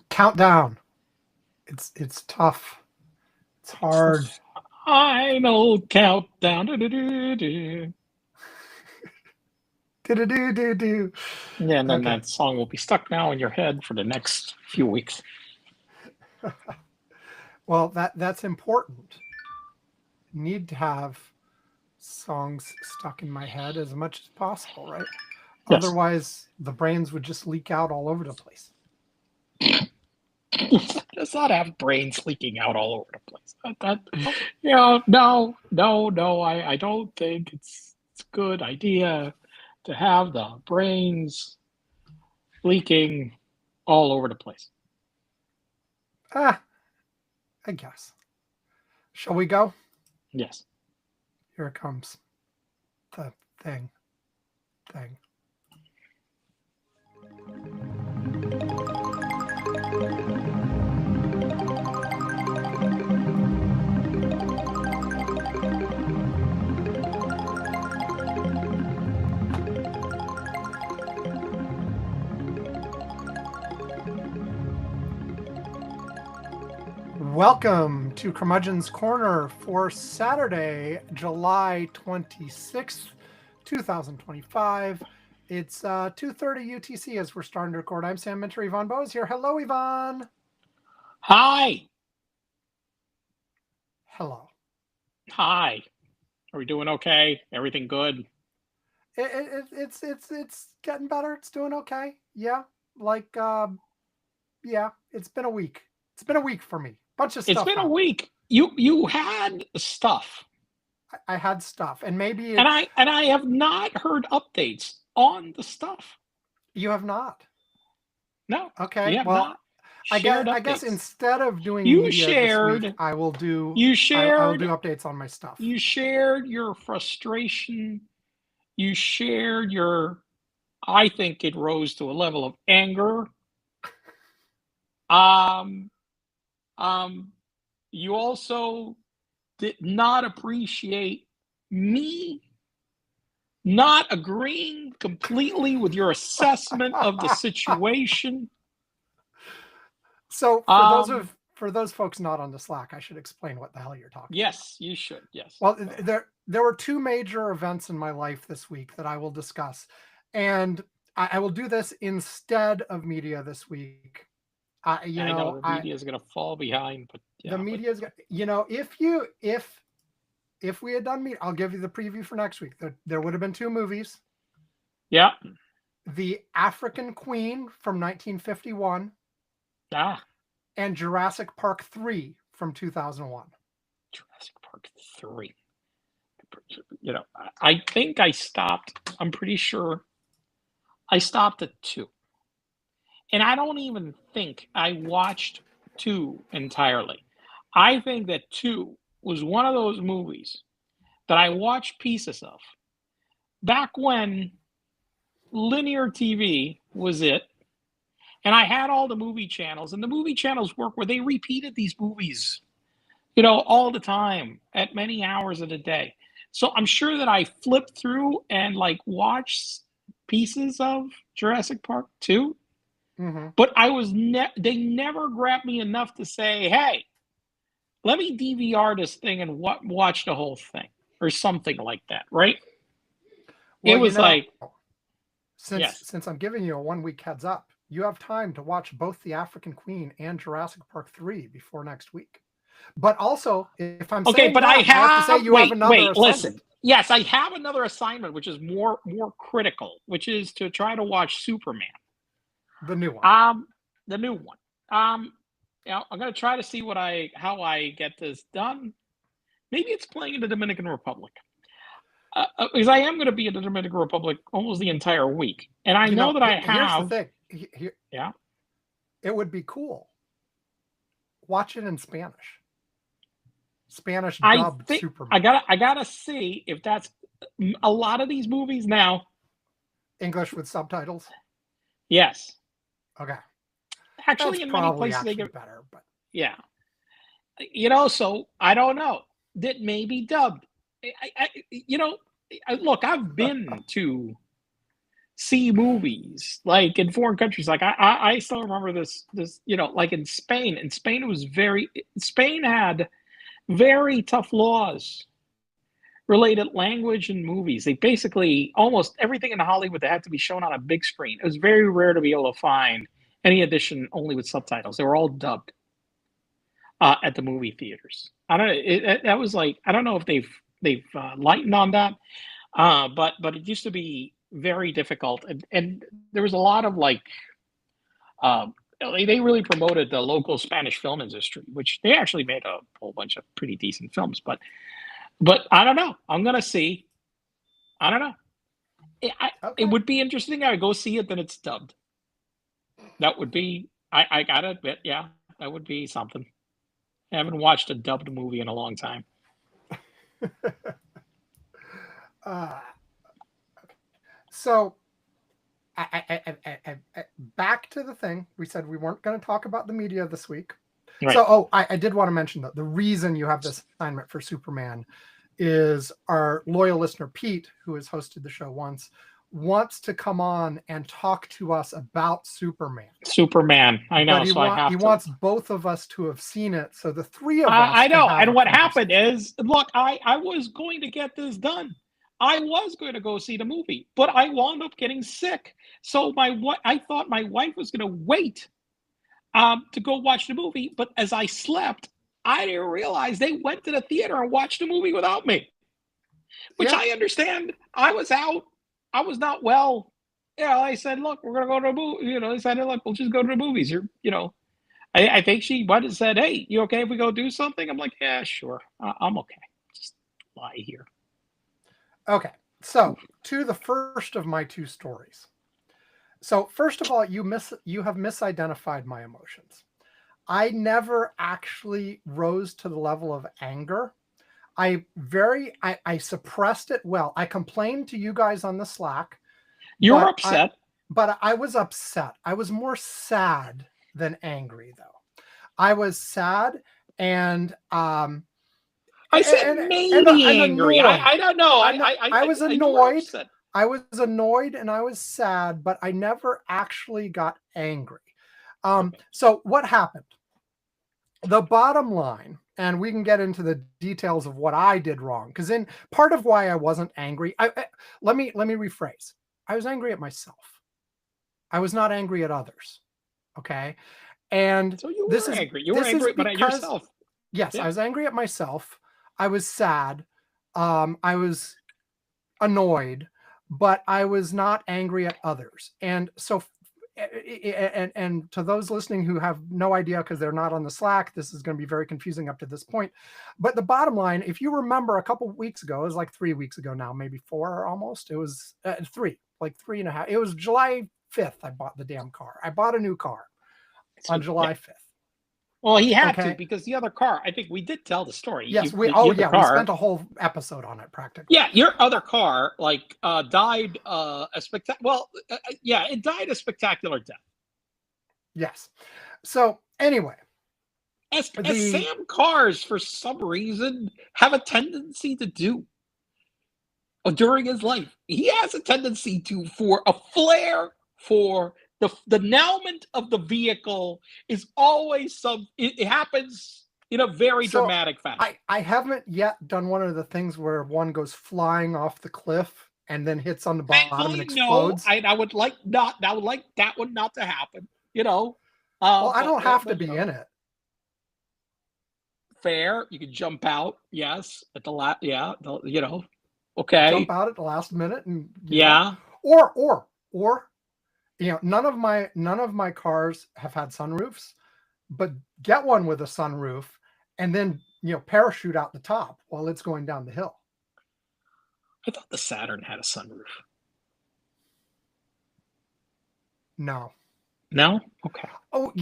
Countdown. It's tough. It's It's the hard. final countdown. Do-do-do-do. Do do do do. Yeah, and then Okay. that song will be stuck now in your head for the next few weeks. Well, that's important. Need to have songs stuck in my head as much as possible, right? Yes. Otherwise, the brains would just leak out all over the place. Does not have brains leaking out all over the place. No. I don't think it's a good idea to have the brains leaking all over the place. Ah, I guess. Shall we go? Yes. Here it comes. The thing. Thing. Welcome to Curmudgeon's Corner for Saturday, July 26th, 2025. It's 2:30 UTC as we're starting to record. I'm Sam Minter. Yvonne Bowe is here. Hello, Yvonne. Hi. Hello. Hi. Are we doing okay? Everything good? It's getting better. It's doing okay. Yeah. Like, yeah, it's been a week. It's been a week for me. Bunch of It's stuff been a happened. week. You had stuff, I had stuff, and maybe and it, I have not heard updates on the stuff. you have not. No, Okay. you have Well, not I guess shared I guess updates. instead of doing You media this week, shared I will do you I will shared do updates on my stuff. you shared your frustration. You shared your I think it rose to a level of anger. Um um you also did not appreciate me not agreeing completely with your assessment of the situation. So Um, for those folks not on the Slack, I should explain what the hell you're talking about. yes, you should. Yes. Well, there were two major events in my life this week that I will discuss, and I will do this instead of media this week. I know the media is going to fall behind, but The yeah, but media is, if we had done media, I'll give you the preview for next week. There would have been two movies: yeah. The African Queen from 1951 Ah, and Jurassic Park 3 from 2001. Jurassic Park 3. I think I stopped. I'm pretty sure I stopped at 2. And I don't even think I watched 2 entirely. I think that 2 was one of those movies that I watched pieces of back when linear TV was it. And I had all the movie channels, and the movie channels work where they repeated these movies, all the time at many hours of the day. So I'm sure that I flipped through and like watched pieces of Jurassic Park 2, Mm-hmm. but they never grabbed me enough to say, "Hey, let me DVR this thing and watch the whole thing," or something like that, right? It Well, was like, yes. since I'm giving you a 1 week heads up, you have time to watch both The African Queen and Jurassic Park 3 before next week. But also, if I'm Okay, saying but I that, I have to say have you have another wait, listen. assignment. Yes, I have another assignment which is more critical, which is to try to watch Superman. The new one. Um the new one. Um I'm going to try to see how I get this done. Maybe it's playing in the Dominican Republic. Because I am going to be in the Dominican Republic almost the entire week. And I know that I Here's the have, thing. yeah. It would be cool. Watch it in Spanish. Spanish I dubbed think Superman. I gotta see if that's a lot of these movies now. English with subtitles. Yes, Okay, that's actually, in many probably places they actually give. better. But Yeah, so I don't know. That may be dubbed. Look, I've been to see movies like in foreign countries. Like I still remember this, like in Spain. In Spain, Spain had very tough laws related language and movies. They basically almost everything in Hollywood that had to be shown on a big screen. It was very rare to be able to find any edition only with subtitles. They were all dubbed at the movie theaters. I don't know. That was like I don't know if they've lightened on that, but it used to be very difficult, and there was a lot of like uh, they really promoted the local Spanish film industry, which they actually made a whole bunch of pretty decent films. But I don't know. I'm gonna see. I don't know. It Okay. would be interesting. I would go see it, then it's dubbed. That would be. I gotta admit, yeah, that would be something. I haven't watched a dubbed movie in a long time. Uh, so back to the thing we said we weren't going to talk about the media this week. Right. So I did want to mention that the reason you have this assignment for Superman is our loyal listener Pete, who has hosted the show once, wants to come on and talk to us about Superman. I know. But he wants both of us to have seen it, so the three of us. I know. And what happened is, look, I was going to get this done. I was going to go see the movie, but I wound up getting sick. So I thought my wife was going to wait to go watch the movie. But as I slept, I didn't realize they went to the theater and watched the movie without me, which I understand. I was out. I was not well. I said, look, we're going to go to a movie. They said, look, we'll just go to the movies. I think she went and said, hey, you okay if we go do something? I'm like, yeah, sure. I'm okay. Just lie here. Okay. So to the first of my two stories. So first of all, you have misidentified my emotions. I never actually rose to the level of anger. I suppressed it well. I complained to you guys on the Slack. You were upset. But I was upset. I was more sad than angry, though. I was sad and I said maybe angry. I don't know. I was annoyed. I was annoyed and I was sad, but I never actually got angry. So what happened? The bottom line, and we can get into the details of what I did wrong, because in part of why I wasn't angry, let me rephrase. I was angry at myself. I was not angry at others. Okay, and so you were angry. You were angry at yourself. Yes, yeah. I was angry at myself. I was sad. I was annoyed, but I was not angry at others. And so, and to those listening who have no idea because they're not on the Slack, this is going to be very confusing up to this point. But the bottom line, if you remember a couple of weeks ago, it was like 3 weeks ago now, maybe 4 almost. It was 3, like 3.5. It was July 5th. I bought the damn car. I bought a new car on July 5th. Well, he had to because the other car, I think we did tell the story. Yes, we spent a whole episode on it practically. Yeah, your other car died it died a spectacular death. Yes. So anyway, as Sam cars for some reason have a tendency to do during his life, he has a tendency for a flare for the denouement of the vehicle is always it happens in a very dramatic fashion. I haven't yet done one of the things where one goes flying off the cliff and then hits on the bottom and explodes. No, I would like that one not to happen. Well, I don't have to be in it. Fair, you can jump out. Yes, at the last. Yeah, okay. Jump out at the last minute and or none of my cars have had sunroofs, but get one with a sunroof and then parachute out the top while it's going down the hill. I thought the Saturn had a sunroof. No. Okay. Oh,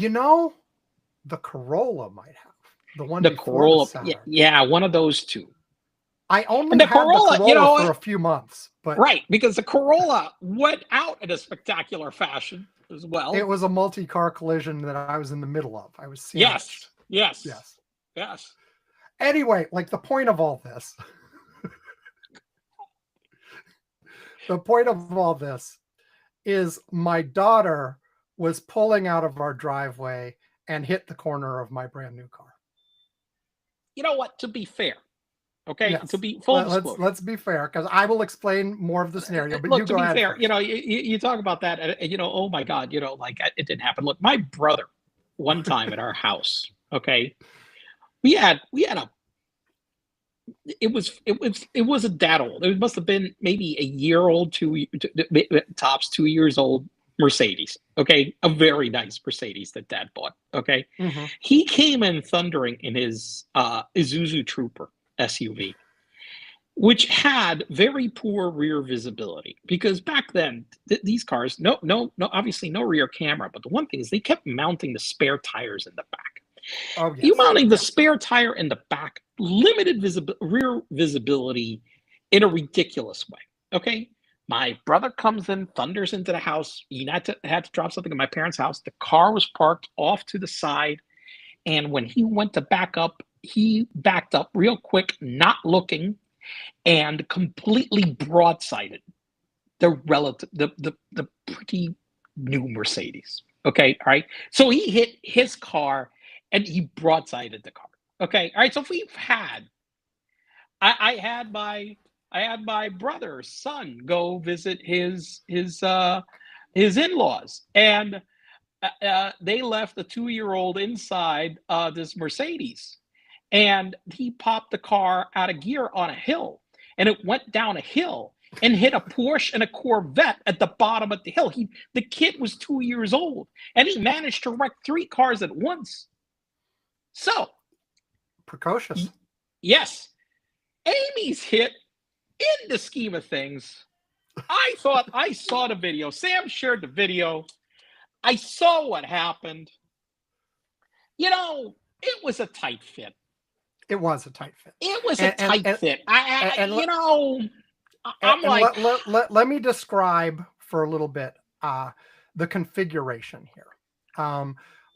the Corolla might have the one. The Corolla, yeah, one of those two. I only had the Corolla for a few months, but right, because the Corolla went out in a spectacular fashion as well. It was a multi-car collision that I was in the middle of. I was sandwiched. Yes. Anyway, the point of all this, is my daughter was pulling out of our driveway and hit the corner of my brand new car. You know what? To be fair, okay, Yes. to be full disclosure, Let's be fair, because I will explain more of the scenario, but you look, to go be ahead fair, first. you talk about that, and oh my God, like it didn't happen. Look, my brother, one time at our house, okay, we had a it wasn't that old. It must have been maybe a year old, tops 2 years old Mercedes. Okay, a very nice Mercedes that Dad bought. Okay, Mm-hmm. he came in thundering in his Isuzu Trooper SUV, which had very poor rear visibility because back then these cars, no, obviously no rear camera. But the one thing is they kept mounting the spare tires in the back. Oh, You yes. mounting the spare tire in the back, limited rear visibility in a ridiculous way. Okay. My brother comes in, thunders into the house. He had to drop something at my parents' house. The car was parked off to the side. And when he went to back up, he backed up real quick, not looking, and completely broadsided the pretty new Mercedes. Okay, all right. So he hit his car and he broadsided the car. Okay, all right. So if we've had, I had my brother's son go visit his in-laws, and they left a 2-year-old inside this Mercedes, and he popped the car out of gear on a hill, and it went down a hill and hit a Porsche and a Corvette at the bottom of the hill. The kid was 2 years old, and he managed to wreck 3 cars at once. So, Precocious. yes, Amy's hit in the scheme of things. I thought I saw the video. Sam shared the video. I saw what happened. It was a tight fit. It was a tight fit. It was a tight fit. Let me describe for a little bit the configuration here.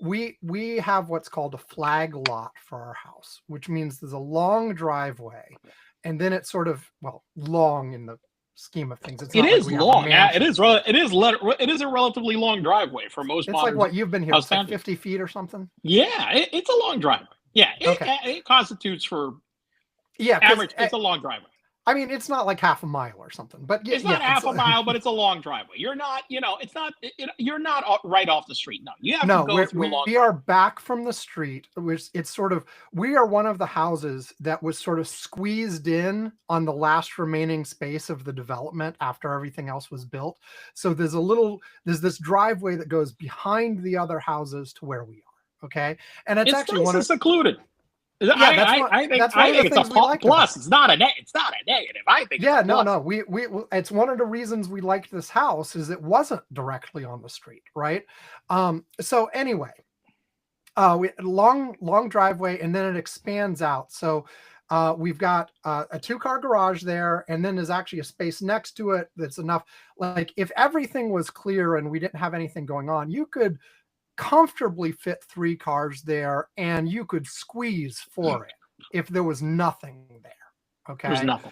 We have what's called a flag lot for our house, which means there's a long driveway, and then it's sort of, well, long in the scheme of things. It is long. It is a relatively long driveway for most. It's like what you've been here. It's like 50 feet or something. Yeah, it's a long driveway. Yeah, it constitutes for average. It's a long driveway. I mean, it's not like half a mile or something, but it's not half a mile, but it's a long driveway. You're not, you're not right off the street. No, you have to go through a long. We are back from the street, which it's sort of. We are one of the houses that was sort of squeezed in on the last remaining space of the development after everything else was built. So there's this driveway that goes behind the other houses to where we are. Okay, and it's actually nice and secluded. Yeah, I think it's a plus. It's not a negative. I think. Yeah, no. We it's one of the reasons we liked this house is it wasn't directly on the street, right? So anyway, we long driveway, and then it expands out. So we've got a 2-car garage there, and then there's actually a space next to it that's enough. Like if everything was clear and we didn't have anything going on, you could comfortably fit 3 cars there, and you could squeeze 4 in if there was nothing there. Okay, there's nothing.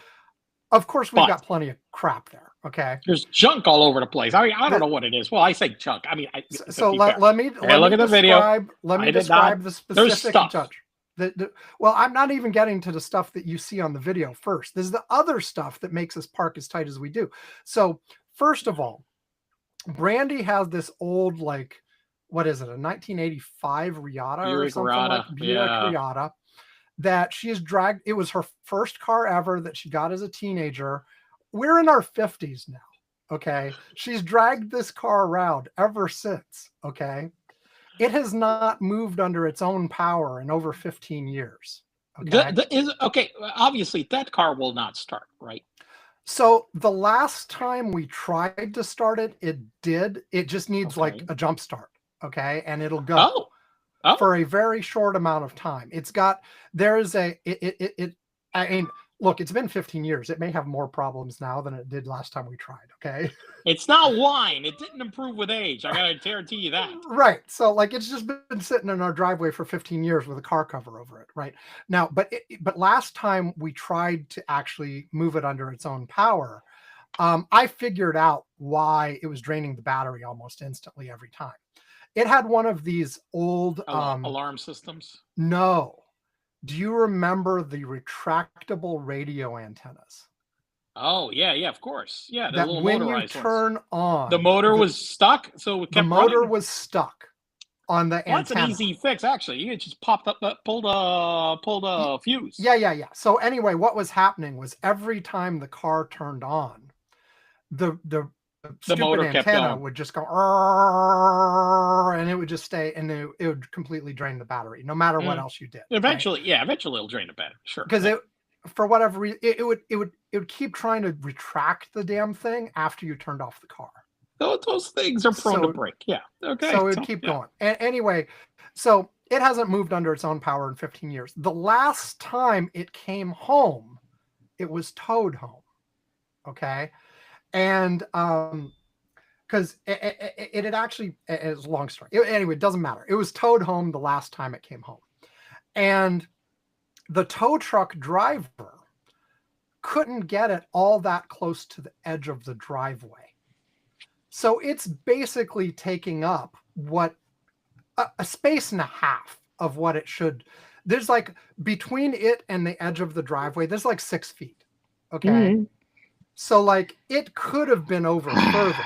Of course, we've got plenty of crap there. Okay, there's junk all over the place. I mean, I don't know what it is. Well, I say junk. I mean, let me look at the video. Let me describe the specific junk. Well, I'm not even getting to the stuff that you see on the video first. There's the other stuff that makes us park as tight as we do. So first of all, Brandy has this old, like, what is it, a 1985 Riata or something like Buick Riata that she's dragged. It was her first car ever that she got as a teenager. We're in our 50s now. Okay. She's dragged this car around ever since. Okay. It has not moved under its own power in over 15 years. Okay. Obviously that car will not start, right? So the last time we tried to start it, it did. It just needs like a jump start. Okay, and it'll go for a very short amount of time. I mean, look, it's been 15 years. It may have more problems now than it did last time we tried. Okay, it's not wine. It didn't improve with age. I gotta guarantee you that. Right. So, like, it's just been sitting in our driveway for 15 years with a car cover over it. Right now, but last time we tried to actually move it under its own power, I figured out why it was draining the battery almost instantly every time. It had one of these old alarm systems. No. Do you remember the retractable radio antennas? Oh yeah, of course. Yeah, the That little when you motorized ones. turn on, The motor was stuck, so it the kept motor running. was stuck on the Well, that's an antenna. easy fix, actually. You just popped up, pulled a fuse. Yeah. So anyway, what was happening was every time the car turned on, the stupid motor kept antenna going. would just go, and it would just stay, and it would completely drain the battery, no matter what else you did. Eventually, right? yeah, eventually it'll drain the battery. Sure. Because it, for whatever reason, it would keep trying to retract the damn thing after you turned off the car. Those things are prone to break. Yeah. Okay. So it would keep going. And anyway, so it hasn't moved under its own power in 15 years. The last time it came home, it was towed home. Okay. And because it had actually, it's a long story. Anyway, it doesn't matter. It was towed home the last time it came home. And the tow truck driver couldn't get it all that close to the edge of the driveway. So it's basically taking up what a space and a half of what it should. There's like between it and the edge of the driveway, there's like 6 feet. Okay. Mm-hmm. So like it could have been over further,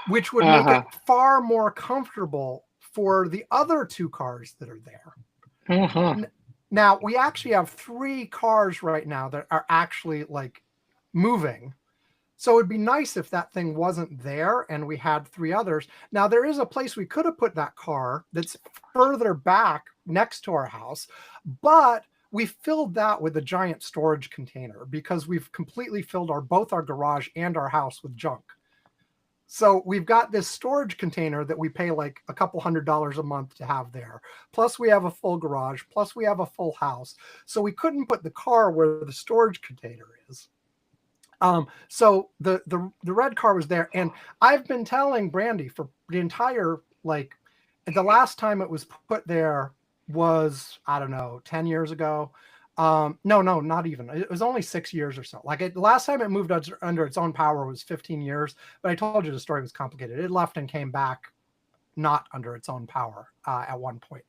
which would make it far more comfortable for the other 2 cars that are there. Now we actually have 3 cars right now that are actually like moving. So it'd be nice if that thing wasn't there and we had 3 others. Now there is a place we could have put that car that's further back next to our house, but we filled that with a giant storage container because we've completely filled both our garage and our house with junk. So we've got this storage container that we pay like a couple $100s a month to have there. Plus we have a full garage, plus we have a full house. So we couldn't put the car where the storage container is. So the red car was there, and I've been telling Brandy for the entire, like, the last time it was put there was, I don't know, 10 years ago. No, not even. It was only 6 years or so. Like the last time it moved under its own power was 15 years, but I told you the story was complicated. It left and came back not under its own power at one point.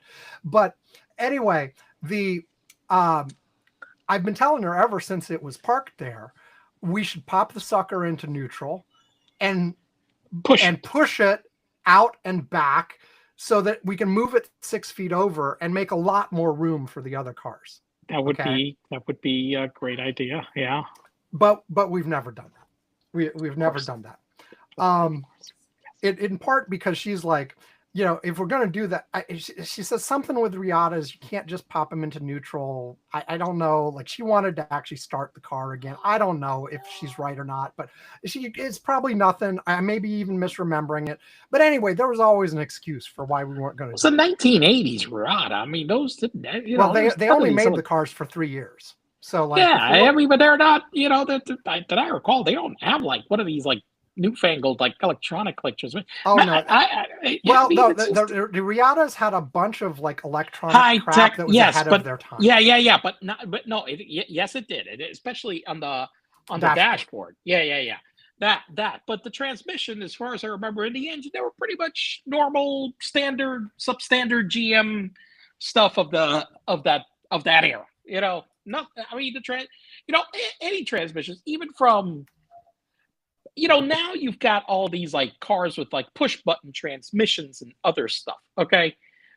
But anyway, I've been telling her ever since it was parked there, we should pop the sucker into neutral and push it out and back so that we can move it 6 feet over and make a lot more room for the other cars. That would be a great idea. Yeah. But we've never done that. We've never done that. In part because she's like, you know, if we're going to do that, she says something with Riatas, you can't just pop them into neutral. I don't know. Like she wanted to actually start the car again. I don't know if she's right or not, but it's probably nothing. I may be even misremembering it. But anyway, there was always an excuse for why we weren't going to. It's the 1980s Riata. I mean, those didn't, you know. Well, they only made the cars for 3 years. So like, yeah, I mean, but they're not, you know, that I recall, they don't have like one of these like newfangled like electronic transmission. Oh no! The Riatas had a bunch of like electronic high crap tech, that was ahead of their time. Yeah, but no, yes, it did. Especially on the dashboard. Yeah. That. But the transmission, as far as I remember, in the engine, they were pretty much normal, standard, substandard GM stuff of that era. You know, I mean any transmissions, even from. You know, now you've got all these like cars with like push button transmissions and other stuff, okay,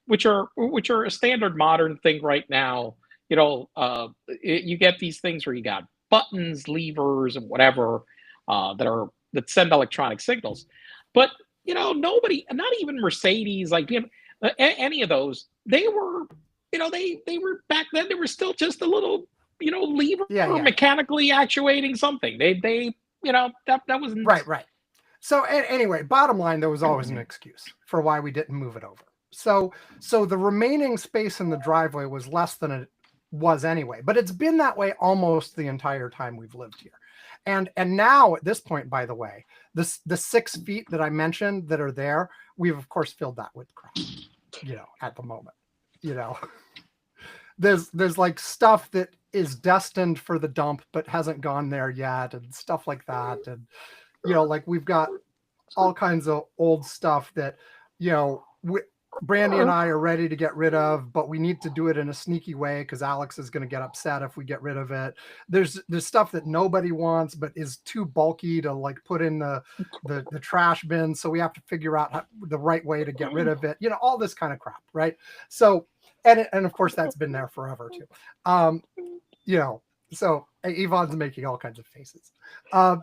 which are a standard modern thing right now. You know, you get these things where you got buttons, levers, and whatever that send electronic signals. But you know, nobody, not even Mercedes, like any of those, they were, you know, they were back then. They were still just a little, you know, lever mechanically actuating something. They you know, that wasn't right. So anyway, bottom line, there was always an excuse for why we didn't move it over. So the remaining space in the driveway was less than it was anyway, but it's been that way almost the entire time we've lived here. And now at this point, by the way, the 6 feet that I mentioned that are there, we've of course filled that with crap, you know, at the moment, you know. there's like stuff that is destined for the dump but hasn't gone there yet, and stuff like that. And like we've got all kinds of old stuff that Brandy and I are ready to get rid of, but we need to do it in a sneaky way because Alex is going to get upset if we get rid of it. There's stuff that nobody wants but is too bulky to like put in the trash bin, so we have to figure out the right way to get rid of it. All this kind of crap, right? So and of course that's been there forever too. So Yvonne's making all kinds of faces. I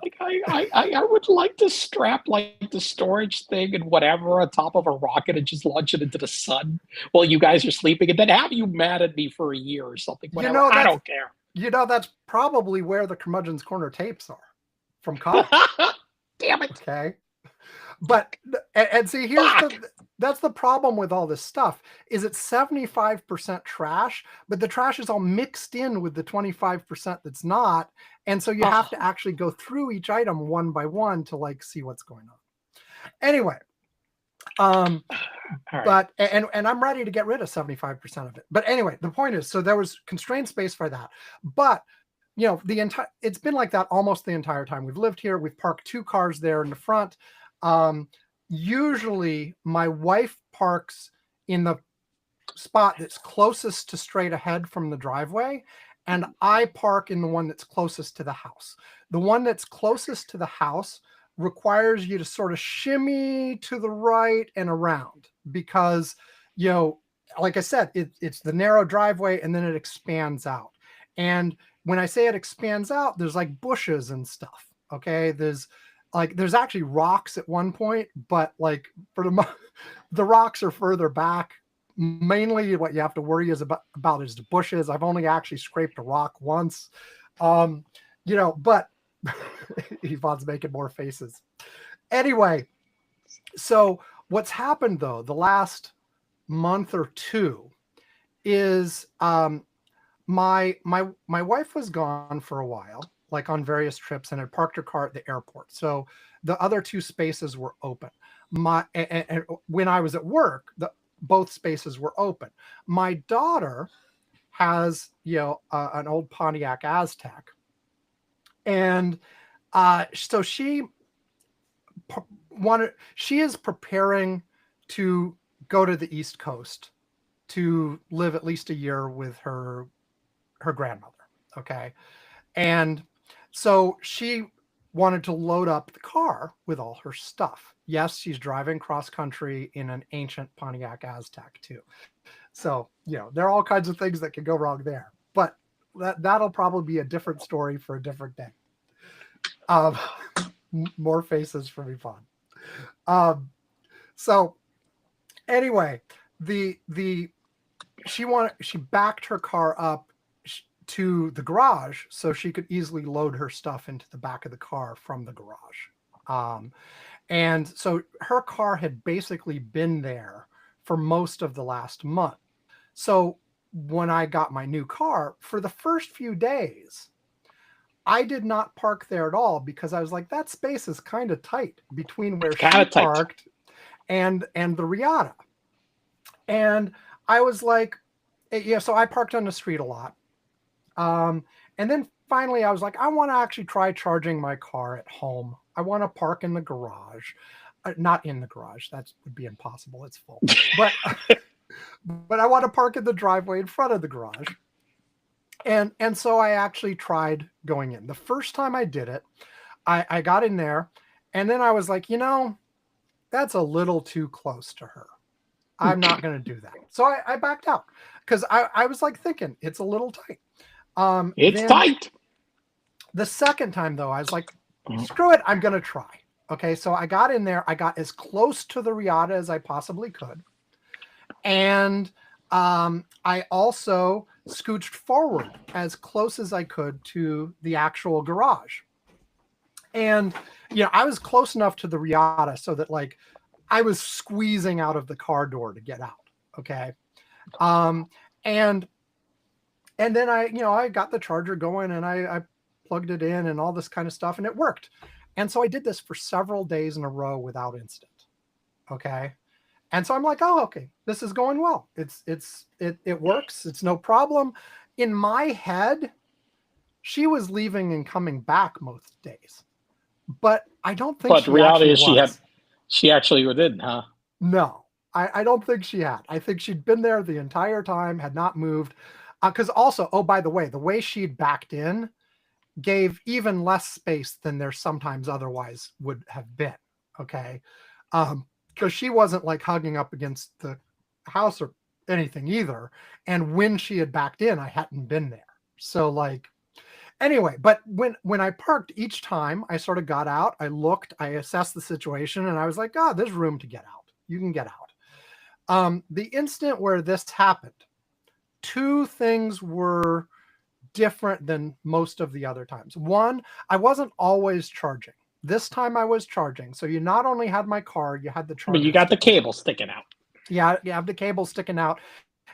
would like to strap like the storage thing and whatever on top of a rocket and just launch it into the sun while you guys are sleeping, and then have you mad at me for a year or something. Whatever. I don't care. That's probably where the Curmudgeon's Corner tapes are from college. Damn it. Okay. But and see, that's the problem with all this stuff is it's 75% trash, but the trash is all mixed in with the 25% that's not. And so you have to actually go through each item one by one to like see what's going on. Anyway, right. But and I'm ready to get rid of 75% of it. But anyway, the point is, so there was constrained space for that. But it's been like that almost the entire time we've lived here. We've parked 2 cars there in the front. Usually my wife parks in the spot that's closest to straight ahead from the driveway, and I park in the one that's closest to the house. The one that's closest to the house requires you to sort of shimmy to the right and around because, like I said, it's the narrow driveway and then it expands out. And when I say it expands out, there's like bushes and stuff. Okay. There's actually rocks at one point, but like for the rocks are further back. Mainly what you have to worry about is the bushes. I've only actually scraped a rock once, but Yvonne's making more faces. Anyway, so what's happened though, the last month or two is my wife was gone for a while, like on various trips, and had parked her car at the airport. So the other 2 spaces were open. And when I was at work, both spaces were open. My daughter has, an old Pontiac Aztec. And so she is preparing to go to the East Coast to live at least a year with her grandmother. Okay. And so she wanted to load up the car with all her stuff. Yes, she's driving cross country in an ancient Pontiac Aztec too. So, there are all kinds of things that can go wrong there, but that'll probably be a different story for a different day. More faces from Yvonne. So anyway, she backed her car up to the garage so she could easily load her stuff into the back of the car from the garage. And so her car had basically been there for most of the last month. So when I got my new car, for the first few days, I did not park there at all because I was like, that space is kind of tight between where she parked and the Riata. And I was like, so I parked on the street a lot. And then finally I was like, I want to actually try charging my car at home. I want to park in the garage, not in the garage. That would be impossible. It's full, but I want to park in the driveway in front of the garage. And so I actually tried going in. The first time I did it, I got in there, and then I was like, that's a little too close to her. I'm not going to do that. So I backed out because I was like thinking it's a little tight. It's tight. The second time though, I was like, screw it. I'm going to try. Okay. So I got in there. I got as close to the Riata as I possibly could. And I also scooched forward as close as I could to the actual garage. And, I was close enough to the Riata so that like I was squeezing out of the car door to get out. Okay. And then I got the charger going and I plugged it in and all this kind of stuff, and it worked. And so I did this for several days in a row without incident. Okay. And so I'm like, oh, okay, this is going well. It works. It's no problem. In my head, she was leaving and coming back most days, but I don't think But the she reality actually is was. she actually didn't, huh? No, I don't think she had. I think she'd been there the entire time, had not moved. Because also, oh, by the way she'd backed in gave even less space than there sometimes otherwise would have been. Okay. Because she wasn't like hugging up against the house or anything either. And when she had backed in, I hadn't been there. So like, anyway, but when I parked each time, I sort of got out, I looked, I assessed the situation, and I was like, oh, there's room to get out. You can get out. The instant where this happened, two things were different than most of the other times. One, I wasn't always charging. This time I was charging. So you not only had my car, you had the I mean, charger. you got the cable sticking out. Yeah, you have the cable sticking out,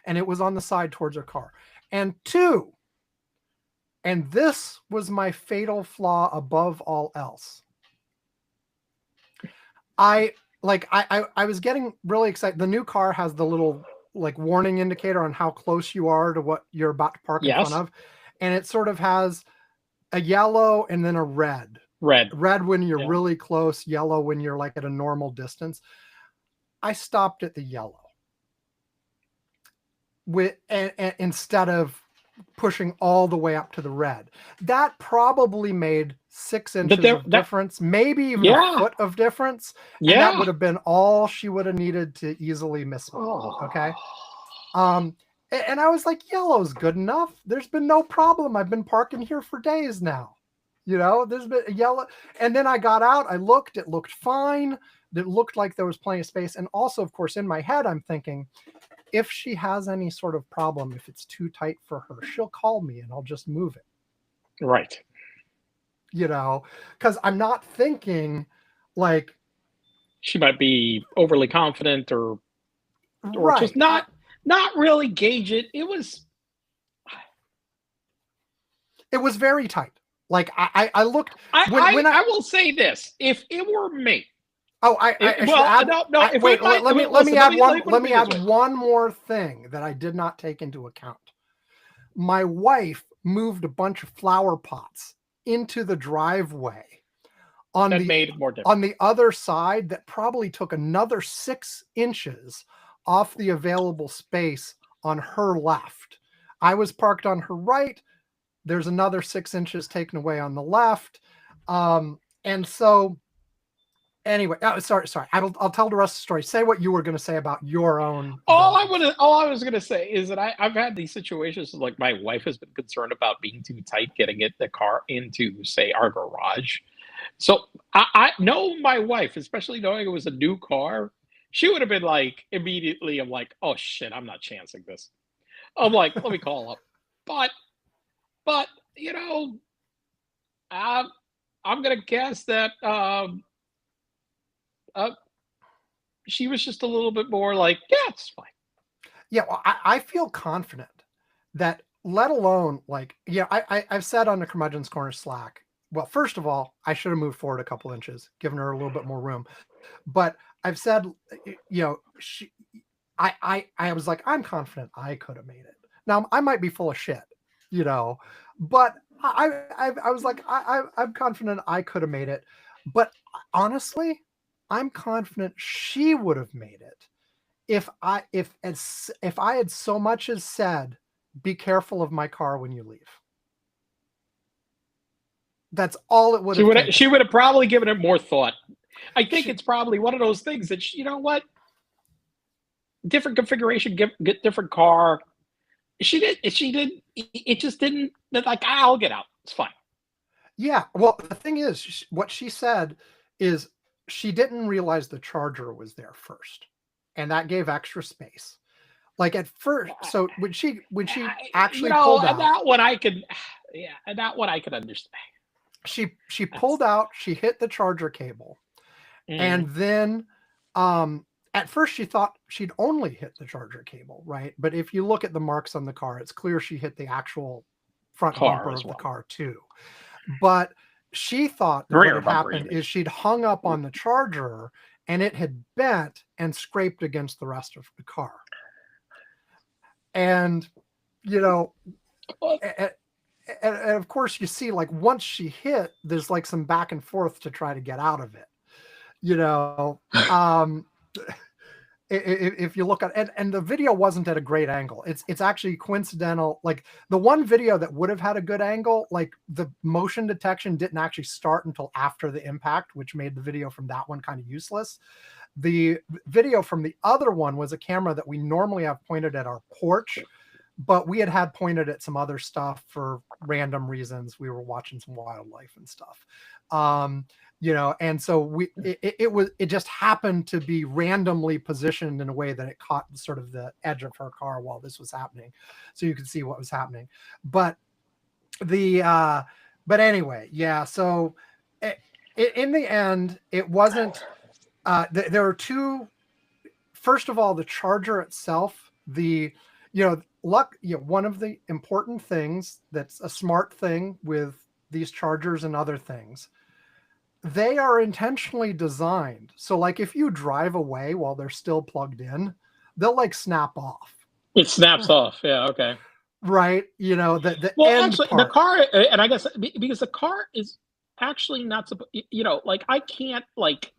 and it was on the side towards her car. And two, and this was my fatal flaw above all else. I was getting really excited. The new car has the little like warning indicator on how close you are to what you're about to park in front of. And it sort of has a yellow and then a red. Red when you're really close, yellow when you're like at a normal distance. I stopped at the yellow and instead of pushing all the way up to the red. That probably made 6 inches of difference, maybe even a foot of difference. And that would have been all she would have needed to easily miss me. Okay. And I was like, yellow's good enough. There's been no problem. I've been parking here for days now. You know, there's been a yellow. And then I got out, I looked, it looked fine. It looked like there was plenty of space. And also, of course, in my head, I'm thinking, if she has any sort of problem, if it's too tight for her, she'll call me and I'll just move it. Right. You know, because I'm not thinking like she might be overly confident or right. just not really gauge it. It was very tight. Like I looked. I will say this: if it were me, let me add one more thing that I did not take into account. My wife moved a bunch of flower pots into the driveway made it more difficult. On the other side that probably took another 6 inches off the available space on her left. I was parked on her right. There's another 6 inches taken away on the left. And so anyway, sorry. I'll tell the rest of the story. Say what you were going to say about your own. All I was going to say is that I've had these situations like my wife has been concerned about being too tight, getting the car into, say, our garage. So I know my wife, especially knowing it was a new car, she would have been like, immediately, I'm like, oh shit, I'm not chancing this. I'm like, let me call up. But you know, I'm going to guess that she was just a little bit more like, yeah, it's fine. Yeah, well, I feel confident that, let alone like, yeah, I've said on the Curmudgeon's Corner Slack, well, first of all, I should have moved forward a couple inches, given her a little bit more room. But I've said, you know, I was like, I'm confident I could have made it. Now I might be full of shit, you know, but I was like, I'm confident I could have made it. But honestly, I'm confident she would have made it if I had so much as said, be careful of my car when you leave. That's all it would have. She would have probably given it more thought. I think it's probably one of those things that, you know what? Different configuration, get different car. She did. It just didn't, like, I'll get out. It's fine. Yeah. Well, the thing is, what she said is she didn't realize the charger was there first. And that gave extra space. Like at first, so when she actually pulled out, that one I could understand. She pulled out, she hit the charger cable. And then at first she thought she'd only hit the charger cable, right? But if you look at the marks on the car, it's clear she hit the actual front bumper of the car too. But she thought that what had happened is she'd hung up on the charger and it had bent and scraped against the rest of the car. And, you know, and of course you see, like, once she hit, there's like some back and forth to try to get out of it, you know. If you look at, and the video wasn't at a great angle. It's actually coincidental. Like, the one video that would have had a good angle, like, the motion detection didn't actually start until after the impact, which made the video from that one kind of useless. The video from the other one was a camera that we normally have pointed at our porch, but we had pointed at some other stuff for random reasons. We were watching some wildlife and stuff. You know, and so it just happened to be randomly positioned in a way that it caught sort of the edge of her car while this was happening, so you could see what was happening. But anyway, yeah. So in the end, it wasn't. There were two. First of all, the charger itself. One of the important things that's a smart thing with these chargers and other things, they are intentionally designed so, like, if you drive away while they're still plugged in, they'll like snap off. It snaps off. Yeah. Okay. Right. You know, the Well, end actually, part. the car, and I guess because the car is actually not supposed, you know, like, I can't, like,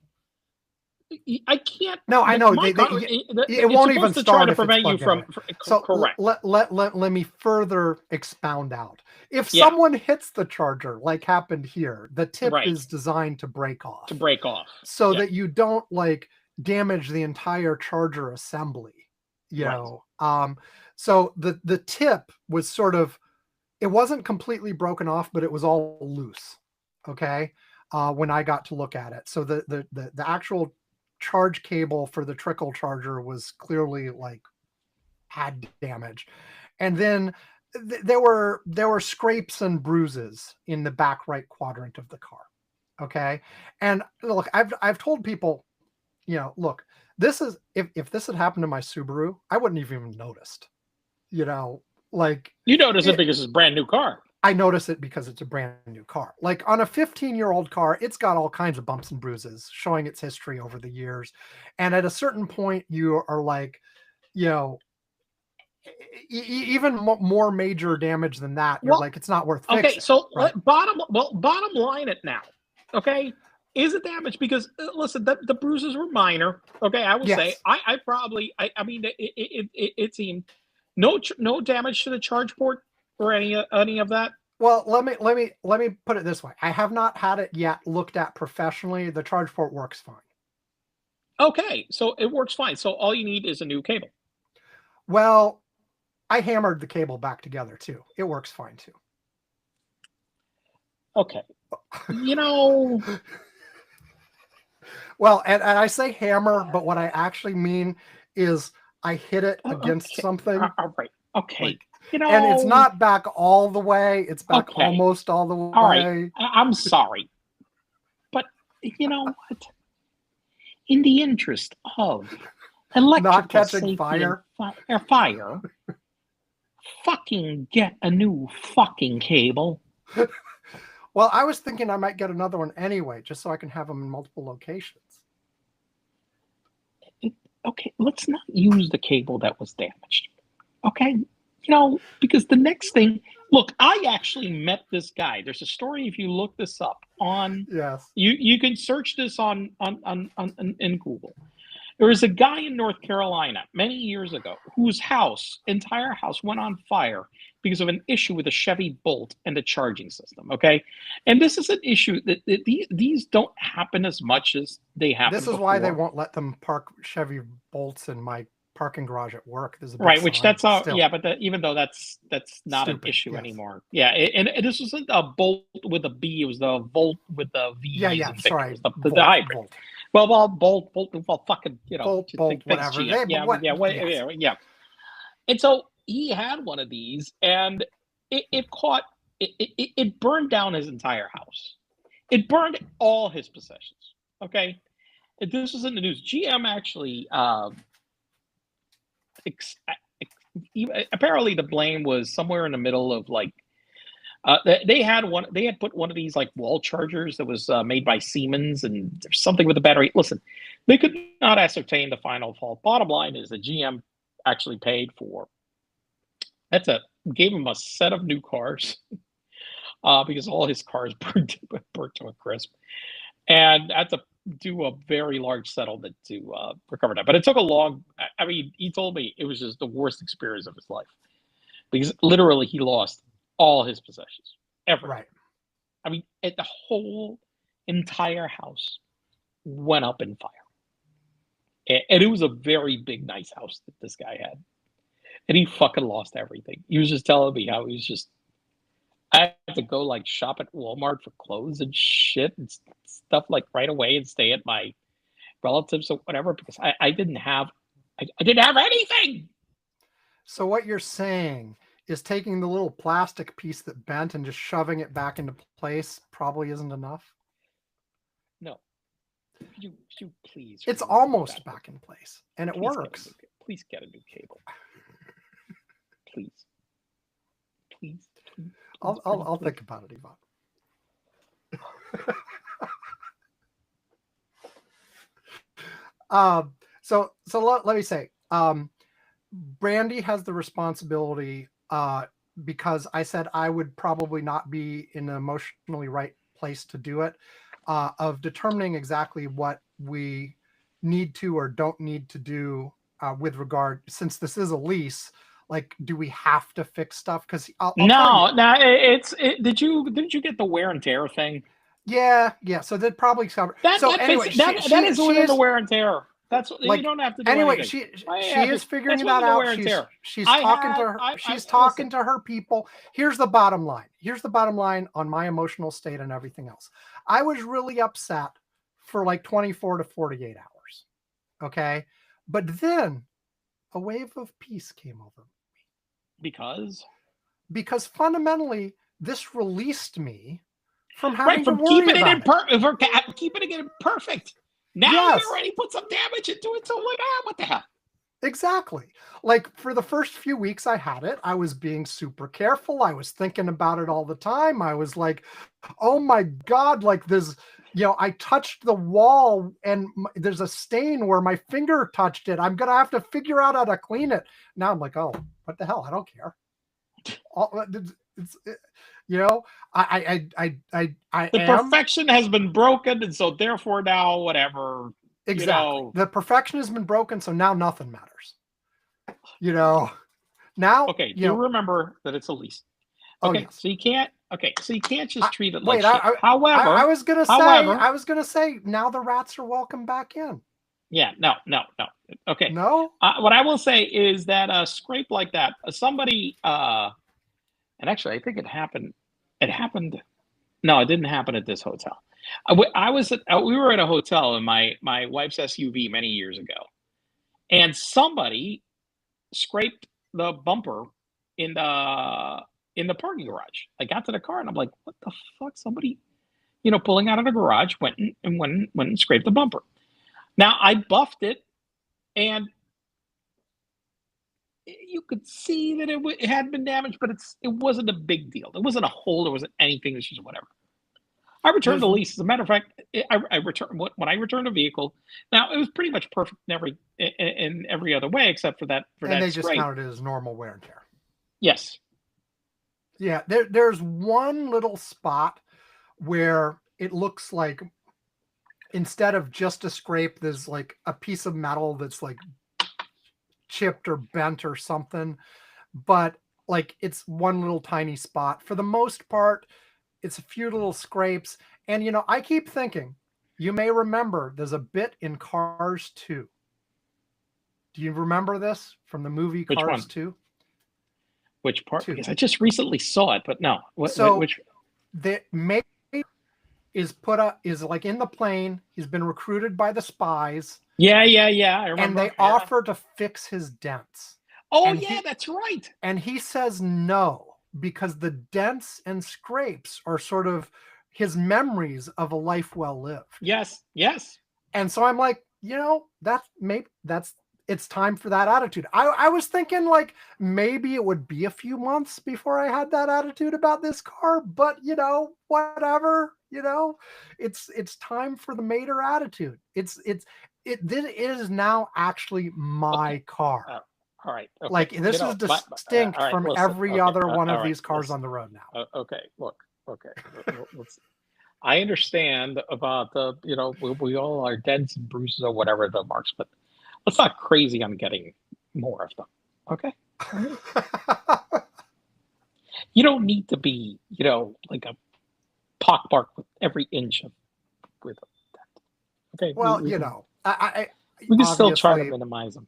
I can't. No, I know. It won't even start if it's plugged in. So correct. Let me further expound out. If someone hits the charger, like happened here, the tip is designed to break off. So that you don't, like, damage the entire charger assembly. You know. So the tip was sort of, it wasn't completely broken off, but it was all loose. Okay. When I got to look at it. So the actual charge cable for the trickle charger was clearly, like, had damage. And then there were scrapes and bruises in the back right quadrant of the car. Okay. And look, I've told people, you know, look, this is, if this had happened to my Subaru, I wouldn't have even noticed, you know, like, you notice it because it's a brand new car. I notice it because it's a brand new car. Like, on a 15-year-old car, it's got all kinds of bumps and bruises showing its history over the years. And at a certain point, you are like, you know, even more major damage than that. You're like, it's not worth fixing. Okay, so bottom line it now. Okay, is it damage? Because listen, the bruises were minor. Okay, I would say I mean it seemed no damage to the charge port or any of that. Well, let me put it this way. I have not had it yet looked at professionally. The charge port works fine. Okay, so it works fine. So all you need is a new cable. Well, I hammered the cable back together too. It works fine too. Okay. You know. Well, and I say hammer, but what I actually mean is I hit it against something. All right. Okay. Like, you know, and it's not back all the way. It's back almost all the way. All right. I'm sorry. But you know what? In the interest of electrical not catching safety fire, fire, fucking get a new fucking cable. Well, I was thinking I might get another one anyway, just so I can have them in multiple locations. Okay, let's not use the cable that was damaged. Okay, you know, because the next thing, look, I actually met this guy. There's a story, if you look this up on, you can search this on in Google. There was a guy in North Carolina many years ago whose entire house went on fire because of an issue with a Chevy Bolt and the charging system. Okay, and this is an issue that these don't happen as much as they happen. This is why they won't let them park Chevy Bolts in my parking garage at work. There's a big right, which sign that's all. still. Yeah, but even though that's not an issue anymore. Yeah, and this wasn't a Bolt with a B. It was the Volt with the V. Yeah. Sorry, the hybrid. Volt. Well, Bolt, fucking, you know, Bolt, whatever. Yeah. And so he had one of these, and it burned down his entire house. It burned all his possessions. Okay, and this was in the news. GM actually, apparently the blame was somewhere in the middle of, like, They had one. They had put one of these like wall chargers that was made by Siemens, and there's something with the battery. Listen, they could not ascertain the final fault. Bottom line is the GM actually paid for. Gave him a set of new cars because all his cars burnt to a crisp, and had to do a very large settlement to recover that. But it took a long. I mean, he told me it was just the worst experience of his life because literally he lost all his possessions, everything. Right. I mean, the whole entire house went up in fire, and it was a very big, nice house that this guy had, and he fucking lost everything. He was just telling me how he was just. I had to go like shop at Walmart for clothes and shit and stuff like right away and stay at my relatives or whatever because I didn't have anything. So what you're saying is taking the little plastic piece that bent and just shoving it back into place probably isn't enough? No. Could you please? It's almost back in place, and it works. Please get a new cable. Please. Please. I'll think about it, Yvonne. So let me say, Brandy has the responsibility because I said I would probably not be in an emotionally right place to do it, of determining exactly what we need to or don't need to do with regard, since this is a lease. Like, do we have to fix stuff? Because no. Did you get the wear and tear thing? Yeah. So that probably covered. Anyway, that is within the wear and tear. That's like, you don't have to do anyway. Anything. She is figuring that out. She's talking to her people. Here's the bottom line. On my emotional state and everything else. I was really upset for like 24 to 48 hours. Okay, but then a wave of peace came over me. Because fundamentally, this released me from having to worry about it. Keeping it imperfect. Now you already put some damage into it, so like, what the hell? Exactly. Like for the first few weeks I had it, I was being super careful. I was thinking about it all the time. I was like, oh my God, like this, I touched the wall and there's a stain where my finger touched it. I'm going to have to figure out how to clean it. Now I'm like, oh, what the hell? I don't care. Perfection has been broken, and so therefore now whatever. Exactly. The perfection has been broken, so now nothing matters. Now. Okay. You remember that it's a lease. Okay. Yes. So you can't. Okay. So you can't just treat it like shit. However, I was gonna say now the rats are welcome back in. Yeah. No. Okay. No. What I will say is that a scrape like that, somebody. And actually, I think it happened. No, it didn't happen at this hotel. We were at a hotel in my wife's SUV many years ago, and somebody scraped the bumper in the parking garage. I got to the car and I'm like, what the fuck? Somebody, pulling out of the garage went and scraped the bumper. Now I buffed it, and you could see that it had been damaged, but it wasn't a big deal. There wasn't a hole. There wasn't anything. It's just whatever. I returned the lease. As a matter of fact, I returned when I returned a vehicle. Now it was pretty much perfect in every other way except for that. And they just counted it as normal wear and tear. Yes. Yeah. There's one little spot where it looks like instead of just a scrape, there's like a piece of metal that's like chipped or bent or something, but like it's one little tiny spot. For the most part, it's a few little scrapes. And I keep thinking, you may remember there's a bit in Cars 2. Do you remember this from the movie Cars 2? Which part? Because I just recently saw it, but no. Which? The mate is like in the plane. He's been recruited by the spies. Yeah. I remember. And they offer to fix his dents. Oh, and that's right. And he says no, because the dents and scrapes are sort of his memories of a life well lived. Yes. And so I'm like, that's it's time for that attitude. I was thinking like maybe it would be a few months before I had that attitude about this car, but whatever, it's time for the Mater attitude. This is now actually my Okay. car. All right. Okay. Like this is distinct all right. from Listen. every Okay. other one All of right. these cars Listen. on the road now. Okay. Look. Okay. Let's. I understand about the, we all are dents and bruises or whatever the marks, but let's not crazy on getting more of them. Okay. You don't need to be, like a pockmark with every inch of with a dent. Okay. Well, We can still try to obviously, minimize them.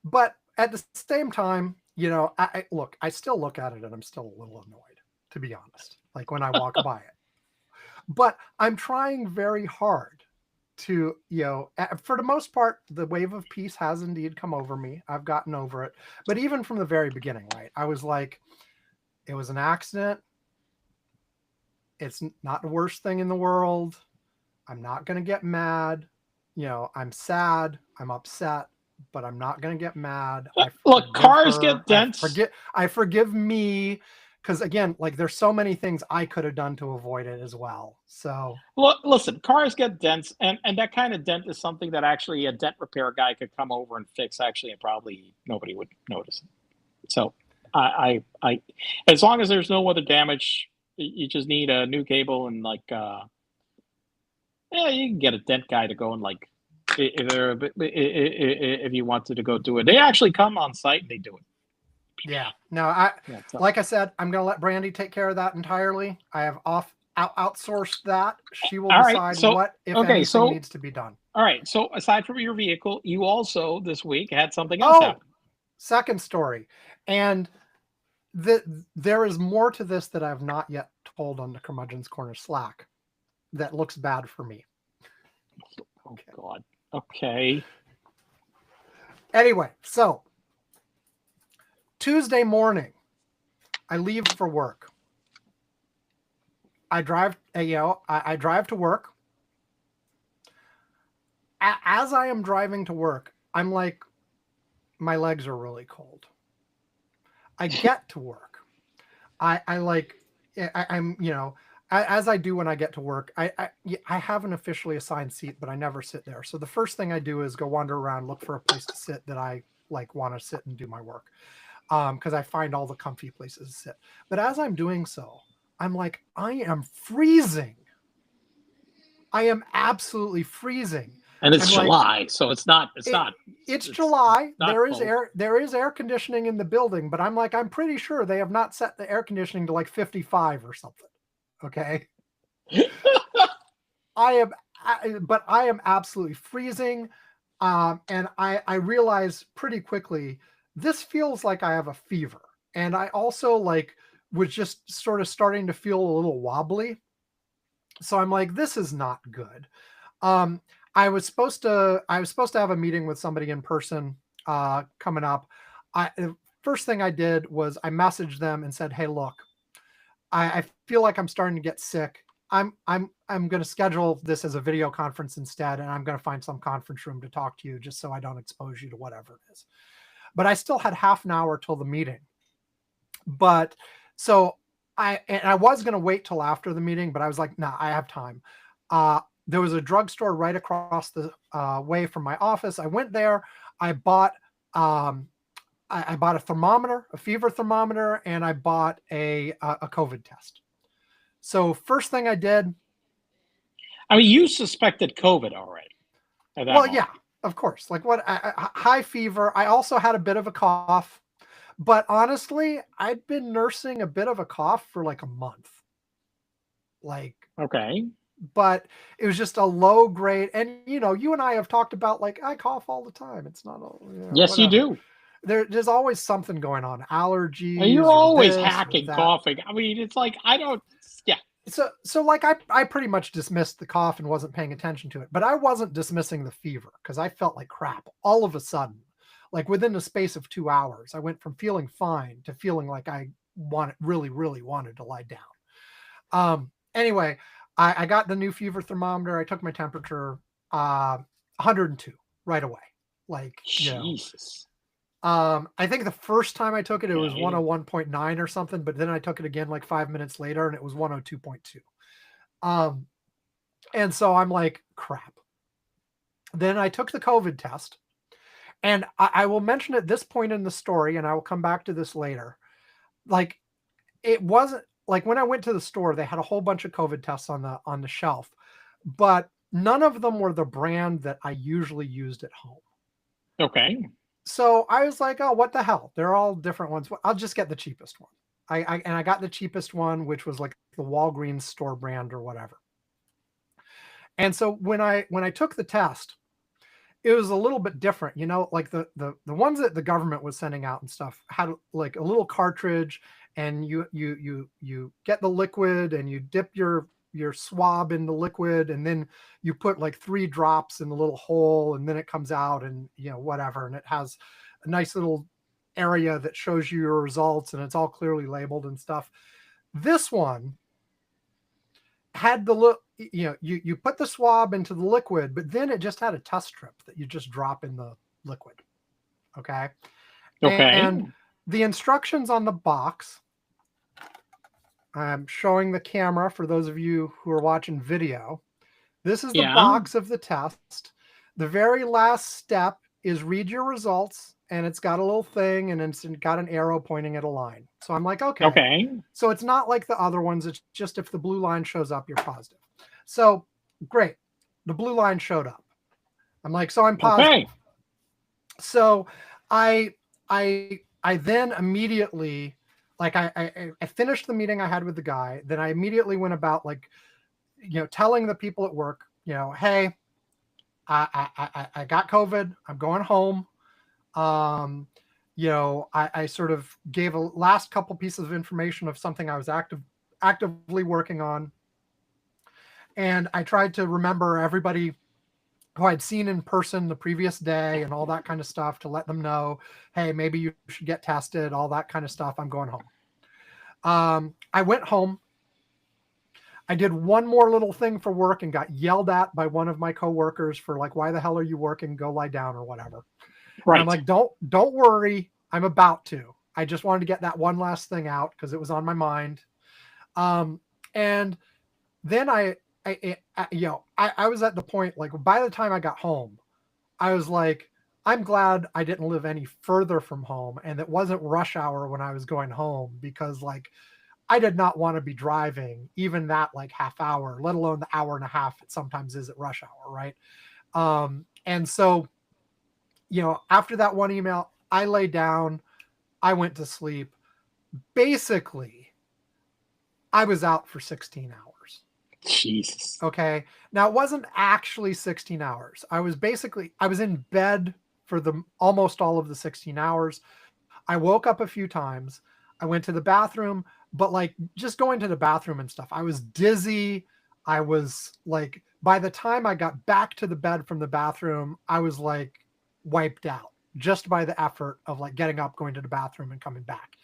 but at the same time, look, I still look at it and I'm still a little annoyed, to be honest. Like when I walk by it, but I'm trying very hard to, for the most part, the wave of peace has indeed come over me. I've gotten over it. But even from the very beginning, right? I was like, it was an accident. It's not the worst thing in the world. I'm not going to get mad. I'm sad. I'm upset, but I'm not going to get mad. Look, cars get dents. I forgive me. Because again, like there's so many things I could have done to avoid it as well. So look, listen, cars get dents, and that kind of dent is something that actually a dent repair guy could come over and fix. Actually, and probably nobody would notice it. So, I as long as there's no other damage, you just need a new cable and you can get a dent guy to go and if you wanted to go do it, they actually come on site and they do it. Yeah, no, like I said, I'm going to let Brandy take care of that entirely. I have outsourced that. She will decide what, if anything, needs to be done. All right. So aside from your vehicle, you also this week had something else happen. Second story. And there is more to this that I have not yet told on the Curmudgeon's Corner Slack that looks bad for me. Oh, God. Okay. Anyway, so Tuesday morning, I leave for work. I drive, I drive to work. As I am driving to work, I'm like, my legs are really cold. I get to work. I'm, as I do when I get to work, I have an officially assigned seat, but I never sit there. So the first thing I do is go wander around, look for a place to sit that I want to sit and do my work. Because I find all the comfy places to sit. But as I'm doing so, I'm like, I am freezing. I am absolutely freezing. And it's July, so it's not. It's July. There is air conditioning in the building, but I'm like, I'm pretty sure they have not set the air conditioning to like 55 or something. Okay. I am absolutely freezing. And I realize pretty quickly, this feels like I have a fever. And I also was just sort of starting to feel a little wobbly. So I'm like, this is not good. I was supposed to have a meeting with somebody in person coming up. First thing I did was I messaged them and said, hey, look, I feel like I'm starting to get sick. I'm going to schedule this as a video conference instead, and I'm going to find some conference room to talk to you just so I don't expose you to whatever it is. But I still had half an hour till the meeting. But so I was going to wait till after the meeting, but I was like, nah, I have time. There was a drugstore right across the way from my office. I went there. I bought I bought a thermometer, a fever thermometer, and I bought a COVID test. So first thing I did. I mean, you suspected COVID already. Well, yeah, of course. Like high fever. I also had a bit of a cough, but honestly, I'd been nursing a bit of a cough for like a month. Okay. But it was just a low grade. And, you and I have talked about I cough all the time. It's not yes, whatever. You do. There's always something going on. Allergies. And you're always hacking, coughing. I mean, it's like, I don't, yeah. So I pretty much dismissed the cough and wasn't paying attention to it, but I wasn't dismissing the fever because I felt like crap all of a sudden. Like within the space of 2 hours, I went from feeling fine to feeling like I really, really wanted to lie down. Anyway, I got the new fever thermometer. I took my temperature, 102, right away. Like, Jesus. I think the first time I took it, it was Okay. 101.9 or something, but then I took it again like 5 minutes later and it was 102.2. And so I'm like, crap. Then I took the COVID test, and I will mention at this point in the story, and I will come back to this later. Like, it wasn't like when I went to the store, they had a whole bunch of COVID tests on the shelf, but none of them were the brand that I usually used at home. Okay. So I was like, oh, what the hell? They're all different ones. I'll just get the cheapest one. I got the cheapest one, which was like the Walgreens store brand or whatever. And so when I took the test, it was a little bit different, like the ones that the government was sending out and stuff had like a little cartridge, and you get the liquid and you dip your swab in the liquid, and then you put like 3 drops in the little hole, and then it comes out, and whatever, and it has a nice little area that shows you your results, and it's all clearly labeled and stuff. This one had the look, you put the swab into the liquid, but then it just had a test strip that you just drop in the liquid. Okay. Okay. And the instructions on the box, I'm showing the camera for those of you who are watching video. This is the box of the test. The very last step is read your results, and it's got a little thing, and it's got an arrow pointing at a line. So I'm like, okay. Okay. So it's not like the other ones. It's just if the blue line shows up, you're positive. So great. The blue line showed up. I'm like, so I'm positive. Okay. So I then immediately, like I finished the meeting I had with the guy. Then I immediately went about like, telling the people at work, hey, I got COVID. I'm going home. I sort of gave a last couple pieces of information of something I was actively working on. And I tried to remember everybody who I'd seen in person the previous day and all that kind of stuff to let them know, hey, maybe you should get tested, all that kind of stuff. I'm going home. I went home. I did one more little thing for work and got yelled at by one of my coworkers for like, why the hell are you working? Go lie down or whatever. Right. I'm like, don't worry. I'm about to. I just wanted to get that one last thing out because it was on my mind. And then I was at the point, like by the time I got home, I was like, I'm glad I didn't live any further from home, and it wasn't rush hour when I was going home, because like I did not want to be driving even that like half hour, let alone the hour and a half it sometimes is at rush hour, right? And so, after that one email, I lay down, I went to sleep. Basically, I was out for 16 hours. Jesus. Okay. Now, it wasn't actually 16 hours. I was in bed for almost all of the 16 hours. I woke up a few times. I went to the bathroom, but like just going to the bathroom and stuff, I was dizzy. I was like, by the time I got back to the bed from the bathroom, I was like wiped out just by the effort of like getting up, going to the bathroom and coming back.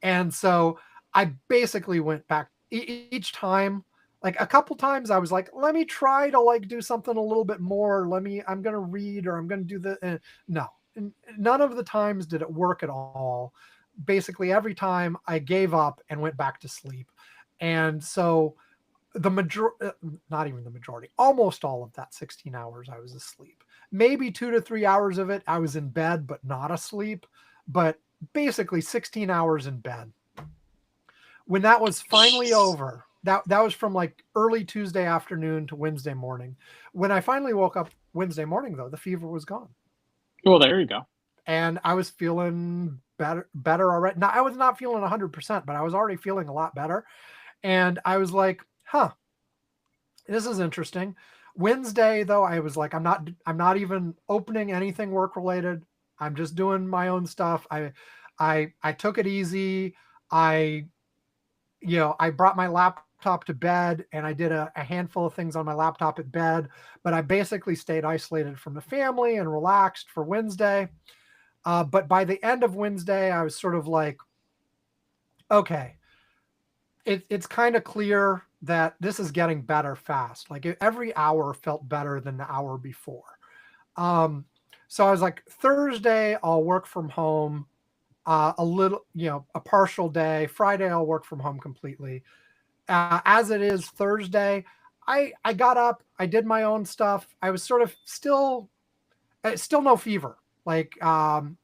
And so I basically went back each time. Like a couple times I was like, let me try to like do something a little bit more. I'm going to read, or I'm going to do the, no, none of the times did it work at all. Basically every time I gave up and went back to sleep. And so not even the majority, almost all of that 16 hours I was asleep. Maybe 2 to 3 hours of it I was in bed, but not asleep, but basically 16 hours in bed. When that was finally over, that was from like early Tuesday afternoon to Wednesday morning. When I finally woke up Wednesday morning, though, the fever was gone. Well, there you go. And I was feeling better already. Now, I was not feeling 100%, but I was already feeling a lot better. And I was like, this is interesting. Wednesday, though, I was like, I'm not even opening anything work related. I'm just doing my own stuff. I took it easy. I brought my laptop to bed, and I did a handful of things on my laptop at bed, but I basically stayed isolated from the family and relaxed for Wednesday. But by the end of Wednesday, I was sort of like, okay, it's kind of clear that this is getting better fast. Like every hour felt better than the hour before. So I was like, Thursday I'll work from home, a little, a partial day. Friday I'll work from home completely. As it is Thursday, I got up, I did my own stuff. I was sort of still no fever. Like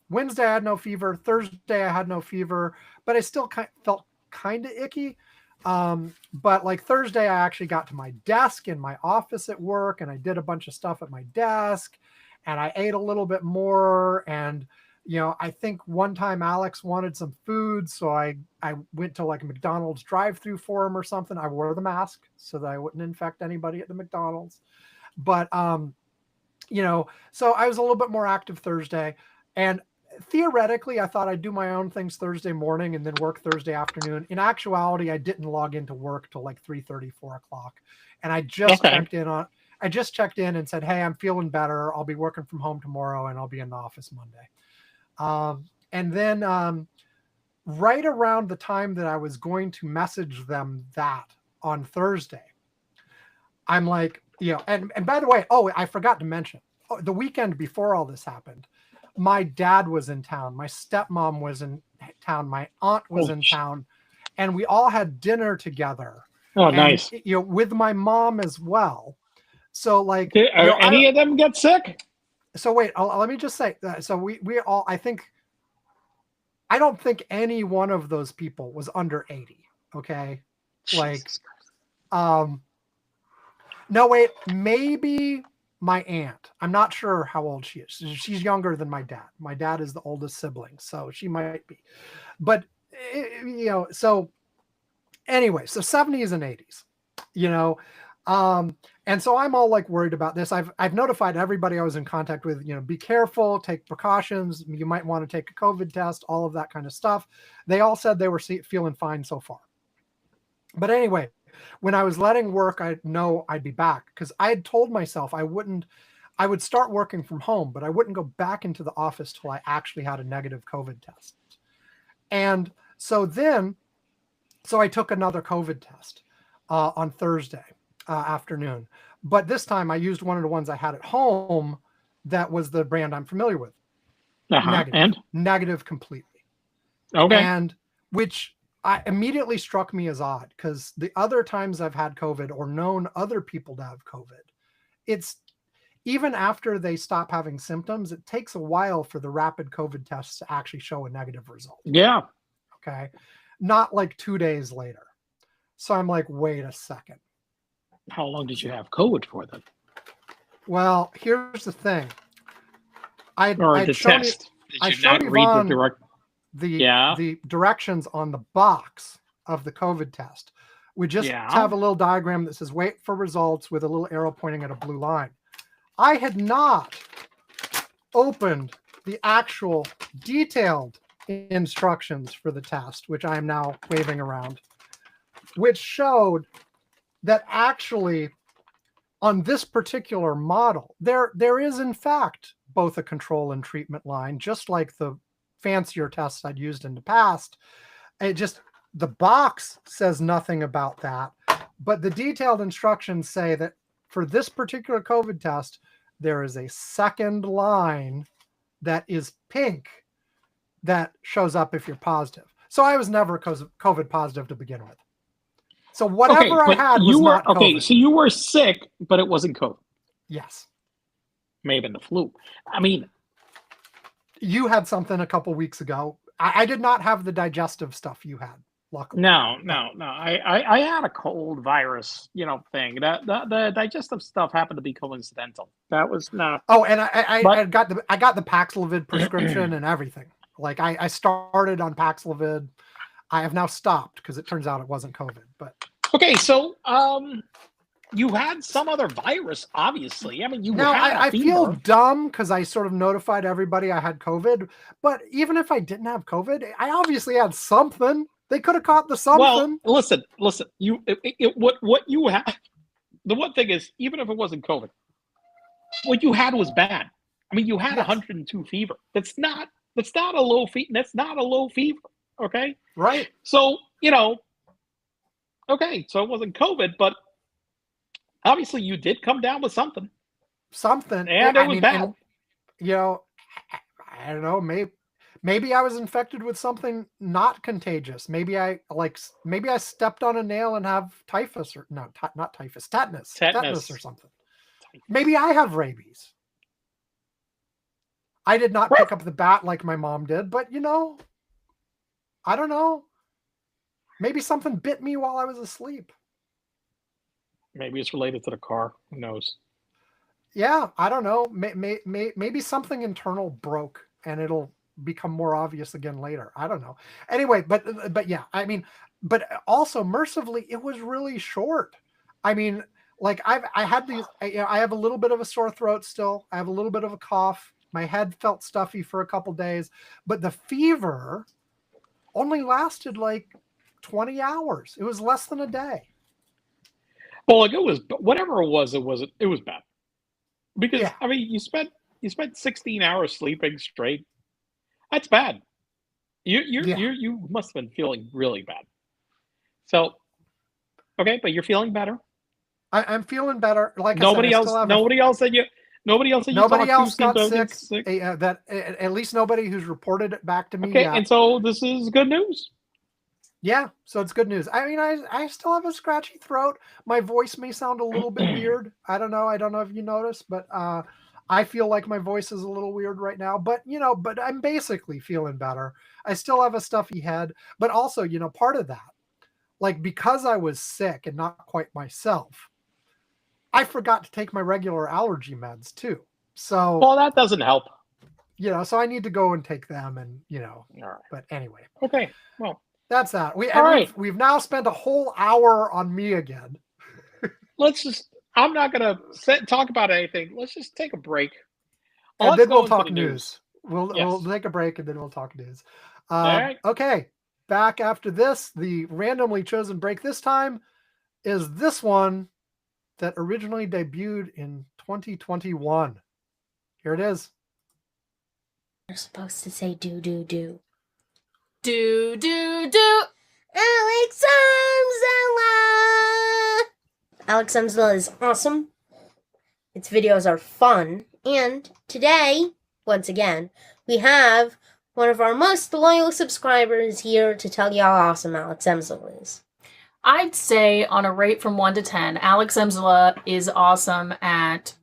Wednesday I had no fever. Thursday I had no fever, but I still felt kind of icky. But like Thursday I actually got to my desk in my office at work, and I did a bunch of stuff at my desk, and I ate a little bit more. And I think one time Alex wanted some food, so I went to like a McDonald's drive-through for him or something. I wore the mask so that I wouldn't infect anybody at the McDonald's. But so I was a little bit more active Thursday, and theoretically I thought I'd do my own things Thursday morning and then work Thursday afternoon. In actuality, I didn't log into work till like 3:30, 4 o'clock. And I just checked in and said, hey, I'm feeling better. I'll be working from home tomorrow and I'll be in the office Monday. And then right around the time that I was going to message them that on Thursday, I'm like, and by the way, I forgot to mention, the weekend before all this happened, my dad was in town. My stepmom was in town. My aunt was in town, and we all had dinner together. Oh, nice. With my mom as well. So like, are any of them get sick? So wait, let me just say, so we all, I don't think any one of those people was under 80. Okay. Like, no, wait, maybe my aunt. I'm not sure how old she is. She's younger than my dad. My dad is the oldest sibling, so she might be. But, so anyway, so 70s and 80s, and so I'm all like worried about this. I've notified everybody I was in contact with, be careful, take precautions. You might want to take a COVID test, all of that kind of stuff. They all said they were feeling fine so far. But anyway, when I was letting work, I know I'd be back, because I had told myself I would start working from home, but I wouldn't go back into the office till I actually had a negative COVID test. And so I took another COVID test on Thursday afternoon, but this time I used one of the ones I had at home that was the brand I'm familiar with. Negative completely. Okay. And which immediately struck me as odd, because the other times I've had COVID or known other people to have COVID, it's even after they stop having symptoms, it takes a while for the rapid COVID tests to actually show a negative result. Yeah. Okay. Not like 2 days later. So I'm like, wait a second. How long did you have COVID for then? Well, here's the thing. I'd shown test. Did you not read the directions on the box of the COVID test. We just have a little diagram that says wait for results with a little arrow pointing at a blue line. I had not opened the actual detailed instructions for the test, which I am now waving around, which showed that actually on this particular model, there is in fact both a control and treatment line, just like the fancier tests I'd used in the past. The box says nothing about that, but the detailed instructions say that for this particular COVID test, there is a second line that is pink that shows up if you're positive. So I was never COVID positive to begin with. So whatever I had was not COVID. Okay, so you were sick, but it wasn't COVID. Yes. May have been the flu. I mean, you had something a couple weeks ago. I did not have the digestive stuff you had, luckily. No. I had a cold virus, thing. The digestive stuff happened to be coincidental. That was not. Oh, and I got the Paxlovid prescription and everything. Like I started on Paxlovid. I have now stopped because it turns out it wasn't COVID. But okay, so you had some other virus, obviously. I mean, I feel dumb because I sort of notified everybody I had COVID. But even if I didn't have COVID, I obviously had something. They could have caught the something. Well, listen. What you had. The one thing is, even if it wasn't COVID, what you had was bad. I mean, you had 102 fever. That's not a low fever. That's not a low fever. Okay. Right. So okay, so it wasn't COVID, but obviously you did come down with something. Something. And it was bad. you know, I don't know, maybe I was infected with something not contagious. Maybe I stepped on a nail and have typhus or no, not typhus, tetanus or something. Maybe I have rabies. I did not pick up the bat like my mom did, but I don't know. Maybe something bit me while I was asleep. Maybe it's related to the car. Who knows? Yeah, I don't know. Maybe something internal broke and it'll become more obvious again later. I don't know. Anyway, but yeah, I mean, but also mercifully, it was really short. I mean, like I had these. I have a little bit of a sore throat still. I have a little bit of a cough. My head felt stuffy for a couple days, but the fever only lasted like 20 hours. It was less than a day. Well, like it was whatever it was bad. Because Yeah. I mean, you spent 16 hours sleeping straight. That's bad. You must have been feeling really bad. So, okay, but you're feeling better. I'm feeling better. Like Nobody I said, else. Nobody else that you nobody else seemed got to get sick. That at least nobody who's reported it back to me Okay, yet. and so this is good news. Yeah, so it's good news. I mean, I still have a scratchy throat. My voice may sound a little bit weird. I don't know. I don't know if you noticed, but I feel like my voice is a little weird right now. But but I'm basically feeling better. I still have a stuffy head, but also, part of that, like because I was sick and not quite myself, I forgot to take my regular allergy meds too. So, well, that doesn't help. So I need to go and take them, and All right. But anyway. Okay. Well, that's that. We've now spent a whole hour on me again. Let's just. I'm not gonna talk about anything. Let's just take a break. And then we'll talk news. We'll take a break and then we'll talk news. All right. Okay. Back after this, the randomly chosen break this time is this one that originally debuted in 2021. Here it is. You're supposed to say do, do, do. Do, do, do. Alex Amzela! Alex Amzela is awesome. Its videos are fun. And today, once again, we have one of our most loyal subscribers here to tell you how awesome Alex Amzela is. I'd say on a rate from 1 to 10, Alex Amzela is awesome at,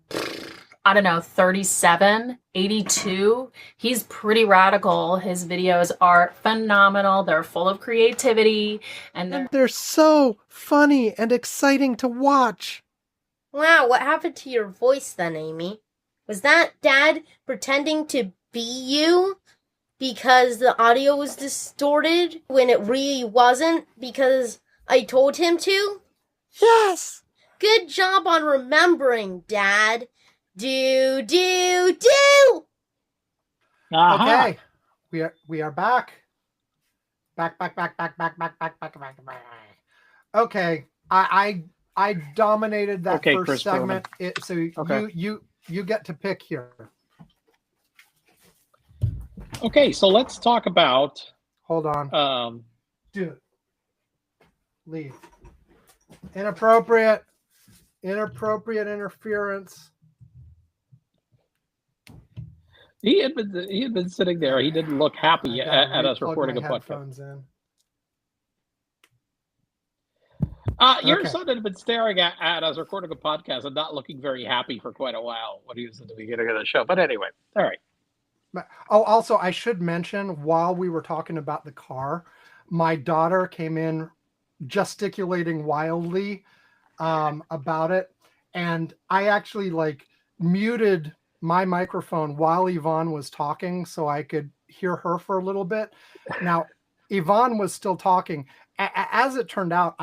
37, 82. He's pretty radical. His videos are phenomenal. They're full of creativity. And they're so funny and exciting to watch. Wow, what happened to your voice then, Amy? Was that Dad pretending to be you? Because the audio was distorted when it really wasn't? Because I told him to? Yes! Good job on remembering, Dad. Do, do, do! Uh-huh. Okay. We are back. Back. Okay. I dominated that first Chris segment. Okay. You get to pick here. Okay, so let's talk about. Hold on. Dude. Leave. Inappropriate interference. He had been sitting there. He didn't look happy at us recording a podcast. Your son had been staring at us recording a podcast and not looking very happy for quite a while when he was at the beginning of the show. But anyway, all right. Oh, also, I should mention, while we were talking about the car, my daughter came in gesticulating wildly about it. And I actually muted my microphone while Yvonne was talking so I could hear her for a little bit. Now, Yvonne was still talking. As it turned out,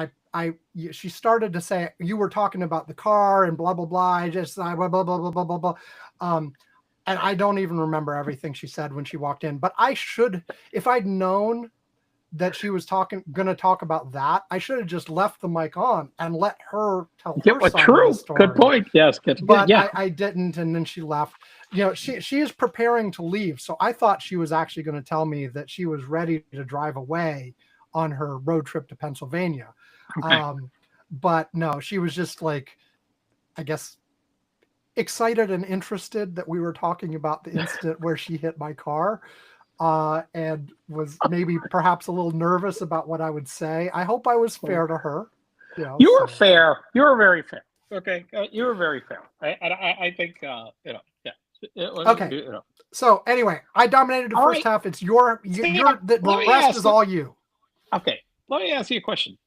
she started to say, you were talking about the car and blah, blah, blah. Blah, blah, blah, blah, blah, blah, blah. And I don't even remember everything she said when she walked in, but I should, if I'd known that she was going to talk about that, I should have just left the mic on and let her tell her side of the story. Good point. Yes. But yeah. I didn't. And then she left. She is preparing to leave. So I thought she was actually going to tell me that she was ready to drive away on her road trip to Pennsylvania. Okay. But no, she was just I guess excited and interested that we were talking about the incident where she hit my car, and was maybe perhaps a little nervous about what I would say. I hope I was fair to her. You know, You were so- fair. You were very fair. Okay, you were very fair. I think you know. Yeah. Okay. You know. So anyway, I dominated the All first right. half. It's your Sam, the let me rest ask is you- all you. Okay, let me ask you a question.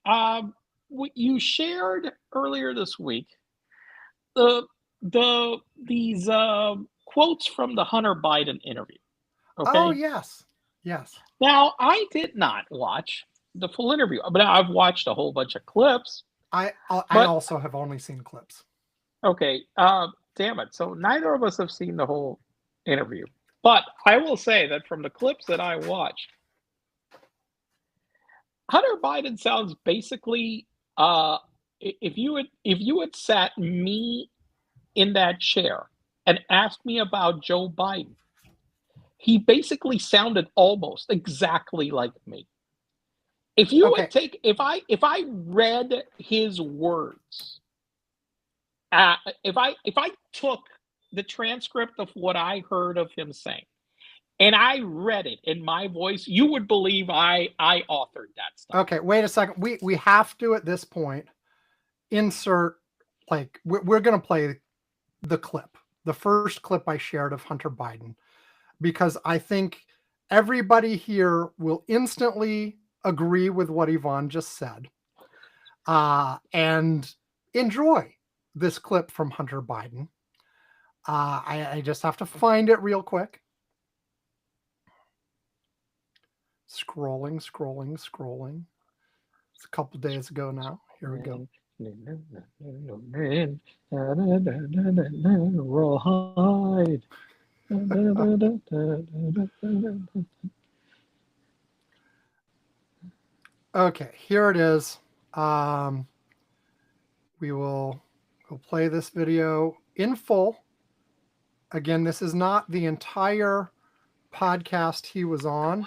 What you shared earlier this week, these quotes from the Hunter Biden interview. Okay. Oh yes. Now I did not watch the full interview, but I've watched a whole bunch of clips. I But- also have only seen clips. Okay, damn it. So neither of us have seen the whole interview. But I will say that from the clips that I watched, Hunter Biden sounds basically if you had sat me in that chair and asked me about Joe Biden, he basically sounded almost exactly like me. If you Okay. would take if I read his words, if I took the transcript of what I heard of him saying and I read it in my voice, you would believe I authored that stuff. Okay, wait a second. We have to at this point insert, like, we're going to play the clip, the first clip I shared of Hunter Biden, because I think everybody here will instantly agree with what Yvonne just said, and enjoy this clip from Hunter Biden. I just have to find it real quick. Scrolling. It's a couple days ago now. Here we go. Rawhide. Okay, here it is. We'll play this video in full. Again, this is not the entire podcast he was on.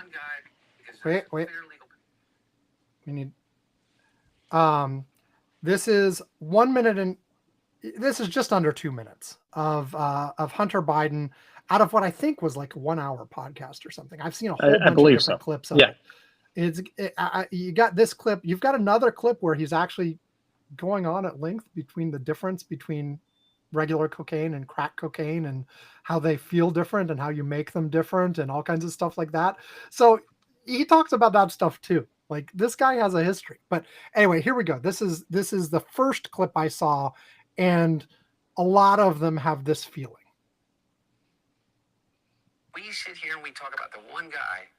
Wait. We need. This is 1 minute and this is just under 2 minutes of Hunter Biden out of what I think was like a 1 hour podcast or something. I've seen a whole bunch of different clips of it. You got this clip. You've got another clip where he's actually going on at length between the difference between regular cocaine and crack cocaine and how they feel different and how you make them different and all kinds of stuff like that. So he talks about that stuff too. Like, this guy has a history. But anyway, here we go. This is the first clip I saw, and a lot of them have this feeling. We sit here and we talk about the one guy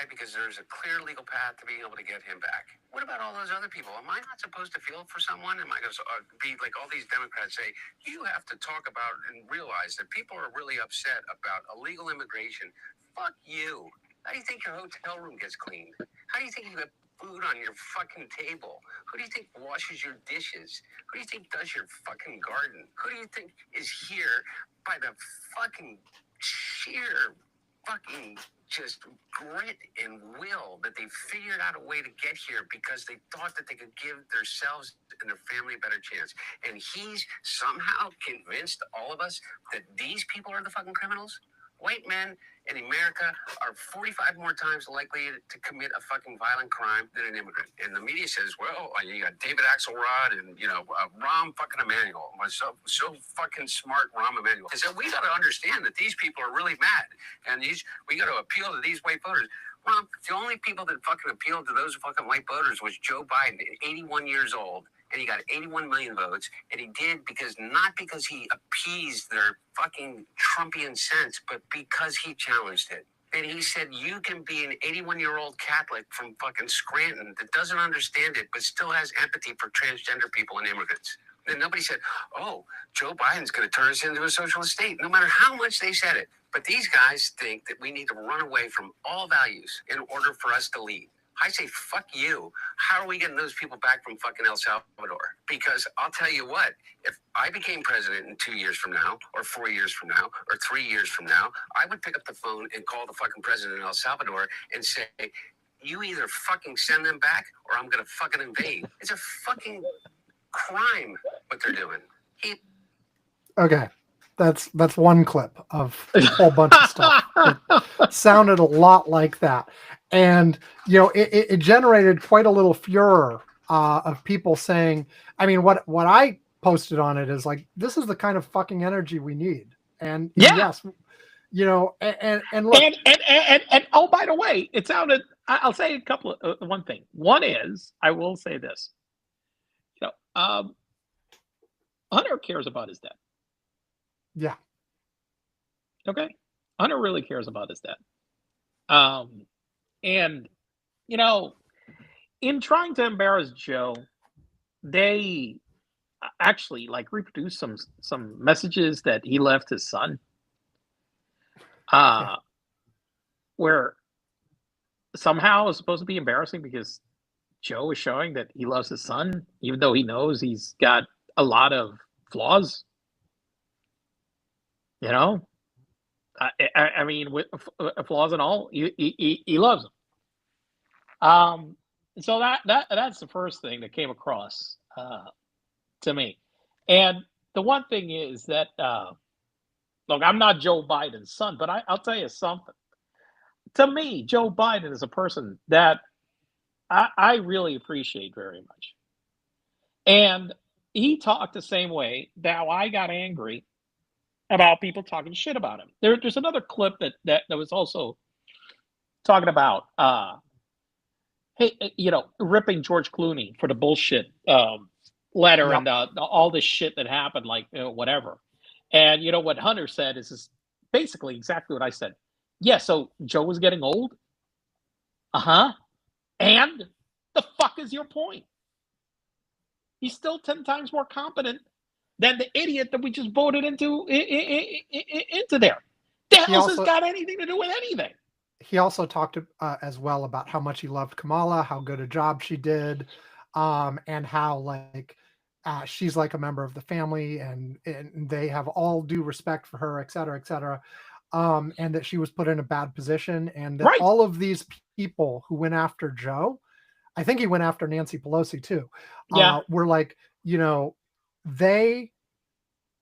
because there's a clear legal path to being able to get him back. What about all those other people? Am I not supposed to feel for someone? Am I going to be like all these Democrats say, you have to talk about and realize that people are really upset about illegal immigration? Fuck you. How do you think your hotel room gets cleaned? How do you think you get food on your fucking table? Who do you think washes your dishes? Who do you think does your fucking garden? Who do you think is here by the fucking sheer fucking just grit and will that they figured out a way to get here because they thought that they could give themselves and their family a better chance? And he's somehow convinced all of us that these people are the fucking criminals? White men in America are 45 more times likely to commit a fucking violent crime than an immigrant. And the media says, well, you got David Axelrod and, Rahm fucking Emanuel. So fucking smart, Rahm Emanuel. Because we got to understand that these people are really mad. And we got to appeal to these white voters. Rahm, the only people that fucking appealed to those fucking white voters was Joe Biden, 81 years old. And he got 81 million votes, and he did not because he appeased their fucking Trumpian sense, but because he challenged it. And he said, you can be an 81-year-old Catholic from fucking Scranton that doesn't understand it, but still has empathy for transgender people and immigrants. And nobody said, oh, Joe Biden's going to turn us into a socialist state, no matter how much they said it. But these guys think that we need to run away from all values in order for us to lead. I say, fuck you. How are we getting those people back from fucking El Salvador? Because I'll tell you what, if I became president in 2 years from now, or 4 years from now, or 3 years from now, I would pick up the phone and call the fucking president of El Salvador and say, you either fucking send them back or I'm going to fucking invade. It's a fucking crime what they're doing. Okay. That's one clip of a whole bunch of stuff that sounded a lot like that. And, it generated quite a little furor of people saying, I mean, what I posted on it is like, this is the kind of fucking energy we need. And Yeah. yes, and look, And oh, by the way, it sounded. I'll say a couple of one thing. One is, I will say this. Hunter cares about his dad. yeah. Okay, Hunter really cares about his dad. And in trying to embarrass Joe, they actually like reproduced some messages that he left his son. Yeah. Where somehow it's supposed to be embarrassing because Joe is showing that he loves his son, even though he knows he's got a lot of flaws. I mean, with flaws and all, he loves him. So that's the first thing that came across to me. And the one thing is that, look, I'm not Joe Biden's son, but I'll tell you something. To me, Joe Biden is a person that I really appreciate very much. And he talked the same way that I got angry about people talking shit about him. There's another clip that was also talking about, hey, ripping George Clooney for the bullshit letter. Yep. And all this shit that happened, like whatever. And what Hunter said is basically exactly what I said. Yeah, so Joe was getting old. And the fuck is your point? He's still 10 times more competent than the idiot that we just voted into there. The hell has got anything to do with anything? He also talked as well about how much he loved Kamala, how good a job she did, and how like she's like a member of the family, and they have all due respect for her, et cetera, et cetera. And that she was put in a bad position, and that all of these people who went after Joe, I think he went after Nancy Pelosi too, were like, they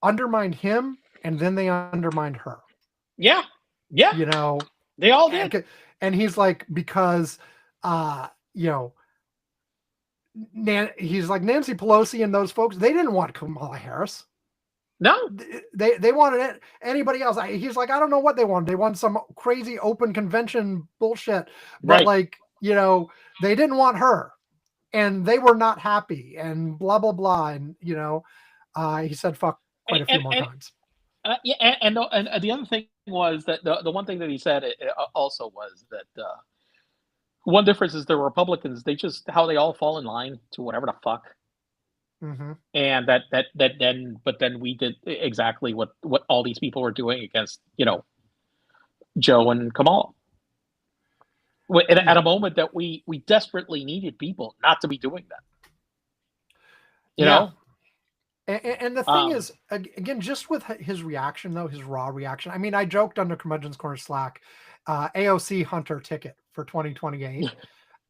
undermined him and then they undermined her. Yeah. They all did. And he's like, because he's like, Nancy Pelosi and those folks, they didn't want Kamala Harris. No, they wanted anybody else. He's like, I don't know what they wanted. They want some crazy open convention bullshit, but like, they didn't want her, and they were not happy, and blah blah blah, and he said fuck quite a few more times. And the other thing was that the one thing that he said also was that one difference is the Republicans, how they all fall in line to whatever the fuck. Mm-hmm. And but then we did exactly what all these people were doing against Joe and Kamala. At a moment that we desperately needed people not to be doing that. You know? And the thing is, again, just with his reaction, though, his raw reaction. I mean, I joked under Curmudgeon's Corner Slack, AOC Hunter ticket for 2028.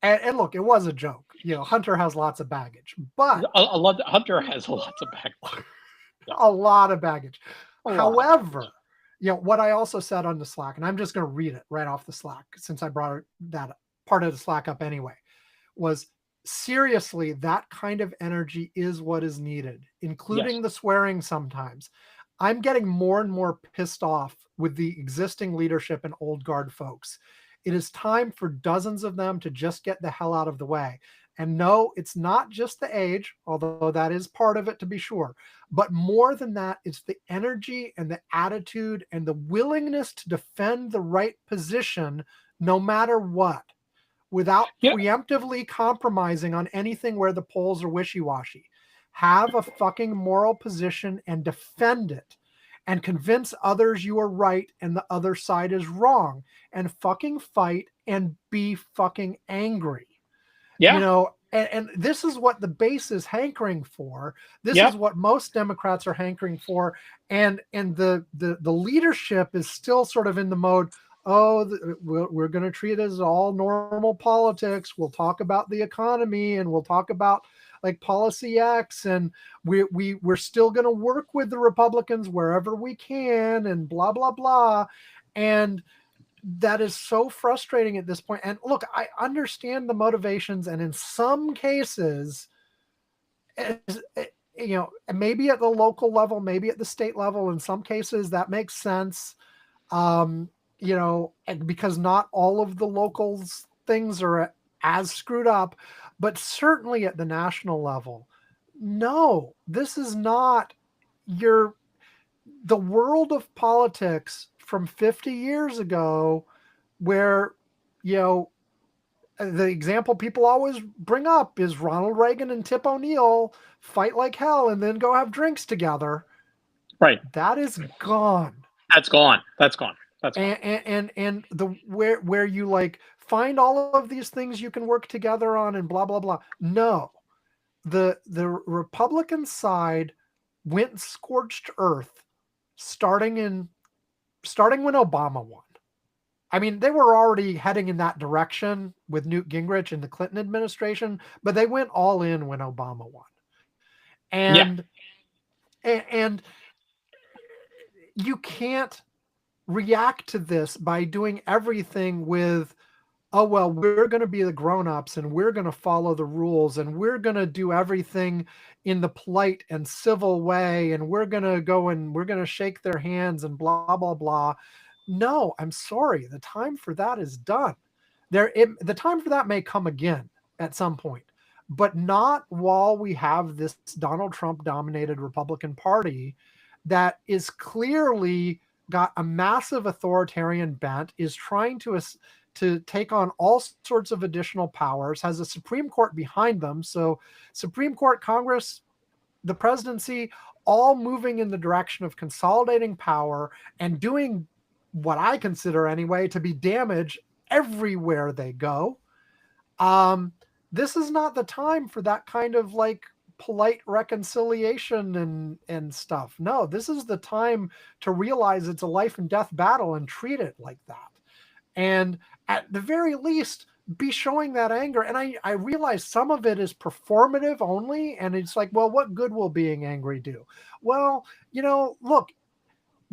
And look, it was a joke. Hunter has lots of baggage, but Hunter has lots of baggage. A lot of baggage. However, what I also said on the Slack, and I'm just going to read it right off the Slack since I brought that part of the Slack up anyway, was seriously, that kind of energy is what is needed, including the swearing sometimes. I'm getting more and more pissed off with the existing leadership and old guard folks. It is time for dozens of them to just get the hell out of the way. And no, it's not just the age, although that is part of it to be sure. But more than that, it's the energy and the attitude and the willingness to defend the right position no matter what, without preemptively compromising on anything where the polls are wishy-washy. Have a fucking moral position and defend it. And convince others you are right and the other side is wrong, and fucking fight and be fucking angry. And this is what the base is hankering for. This is what most Democrats are hankering for. And the leadership is still sort of in the mode, we're going to treat it as all normal politics. We'll talk about the economy and we'll talk about like Policy X, and we're still going to work with the Republicans wherever we can, and blah blah blah. And that is so frustrating at this point. And look, I understand the motivations, and in some cases, maybe at the local level, maybe at the state level, in some cases that makes sense. Because not all of the locals things are as screwed up, but certainly at the national level, no, this is not the world of politics from 50 years ago, where, the example people always bring up is Ronald Reagan and Tip O'Neill fight like hell and then go have drinks together. Right. That is gone. That's gone. That's gone. That's gone. And the where you like find all of these things you can work together on and blah blah blah. No. The Republican side went scorched earth starting when Obama won. I mean, they were already heading in that direction with Newt Gingrich and the Clinton administration, but they went all in when Obama won. And you can't react to this by doing everything with, oh, well, we're going to be the grown-ups and we're going to follow the rules and we're going to do everything in the polite and civil way and we're going to go and we're going to shake their hands and blah, blah, blah. No, I'm sorry. The time for that is done. The time for that may come again at some point, but not while we have this Donald Trump-dominated Republican Party that is clearly got a massive authoritarian bent, is trying to take on all sorts of additional powers, has a Supreme Court behind them. So Supreme Court, Congress, the presidency, all moving in the direction of consolidating power and doing what I consider anyway to be damage everywhere they go. This is not the time for that kind of like polite reconciliation and stuff. No, this is the time to realize it's a life and death battle and treat it like that. And at the very least, be showing that anger. And I realize some of it is performative only. And it's like, well, what good will being angry do? Well, look,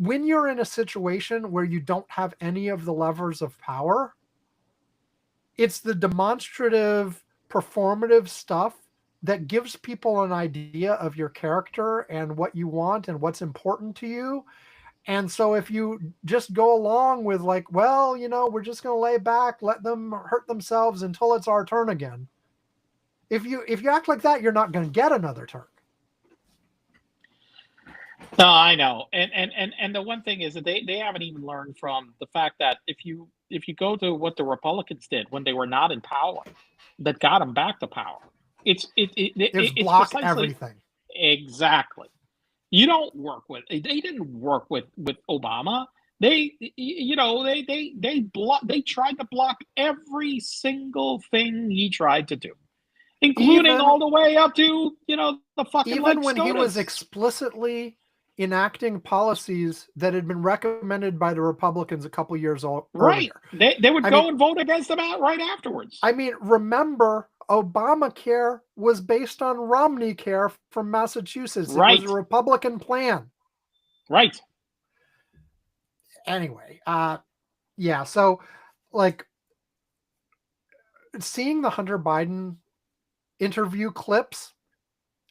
when you're in a situation where you don't have any of the levers of power, it's the demonstrative, performative stuff that gives people an idea of your character and what you want and what's important to you. And so if you just go along with like, well, we're just going to lay back, let them hurt themselves until it's our turn again. If you act like that, you're not going to get another turn. No, I know. And the one thing is that they haven't even learned from the fact that if you go to what the Republicans did when they were not in power, that got them back to power. It's blocked precisely everything. Exactly. You don't work with. They didn't work with Obama. They tried to block every single thing he tried to do, including all the way up to the fucking even when SCOTUS. He was explicitly enacting policies that had been recommended by the Republicans a couple years earlier. Right. They would go and vote against them right afterwards. I mean, remember, Obamacare was based on Romney Care from Massachusetts. It was a Republican plan. Right. Anyway, yeah, so like seeing the Hunter Biden interview clips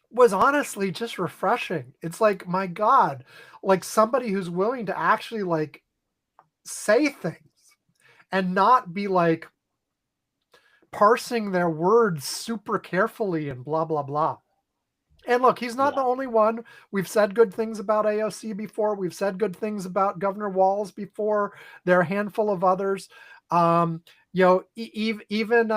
was honestly just refreshing. It's like, my God, like somebody who's willing to actually like say things and not be like parsing their words super carefully and blah, blah, blah. And look, he's not the only one. We've said good things about AOC before. We've said good things about Governor Walz before. There are a handful of others. Even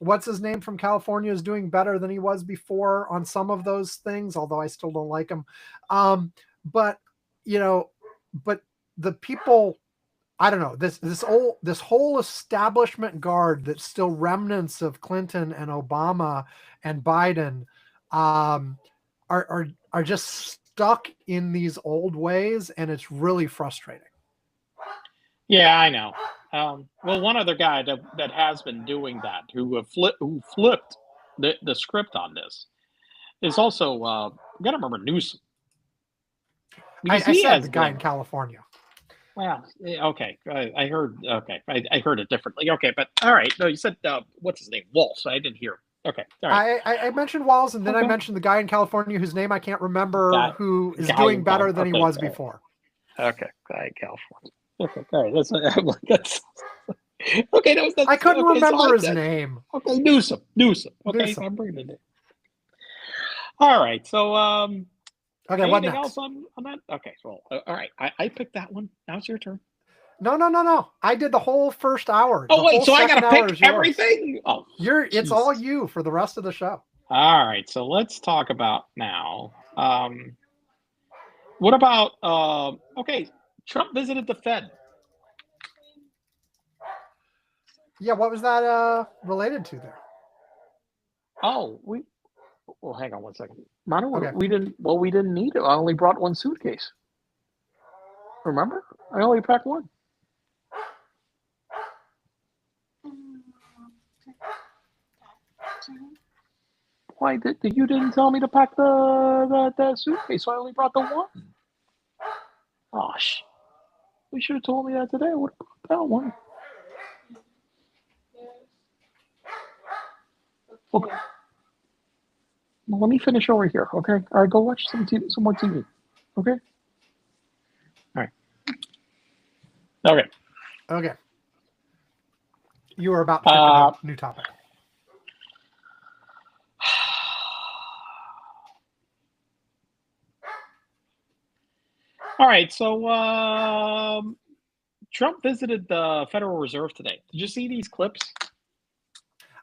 what's his name from California is doing better than he was before on some of those things, although I still don't like him. But the people, I don't know, this whole establishment guard that's still remnants of Clinton and Obama and Biden are just stuck in these old ways, and it's really frustrating. Yeah, I know. Well, one other guy that has been doing that, who flipped the script on this, is also you got to remember Newsom. I Because he said has the guy in glimmer. California. Well, okay, I heard. Okay, I heard it differently. Okay, but all right. No, you said what's his name, Walsh. I didn't hear. Okay, all right. I mentioned Walls, and then I Okay. mentioned the guy in California whose name I can't remember, Guy- who is guy doing in better Cal- than he okay, was all right. before. Okay, guy in California. Okay, all right. That's okay. That's I couldn't okay, so remember his that- name. Okay, Newsom. Okay, Newsom. I'm bringing it in. All right. So Okay, what anything next? else on that? Okay, so all right. I picked that one. Now it's your turn. No. I did the whole first hour. Oh the wait, whole so I second gotta hour pick is yours. everything? Oh, It's all Jesus. you for the rest of the show. All right, so let's talk about now. What about okay, Trump visited the Fed. Yeah, what was that related to there? Oh, well hang on one second. Manu, Okay. we didn't need it. I only brought one suitcase. Remember? I only packed one. Why did you didn't tell me to pack the suitcase, so I only brought the one. Gosh. We should have told me that today. I would have brought that one. Okay. Well, let me finish over here, okay? All right, go watch some more TV, okay? All right. Okay. Okay. You were about to pick a new topic. All right, so Trump visited the Federal Reserve today. Did you see these clips?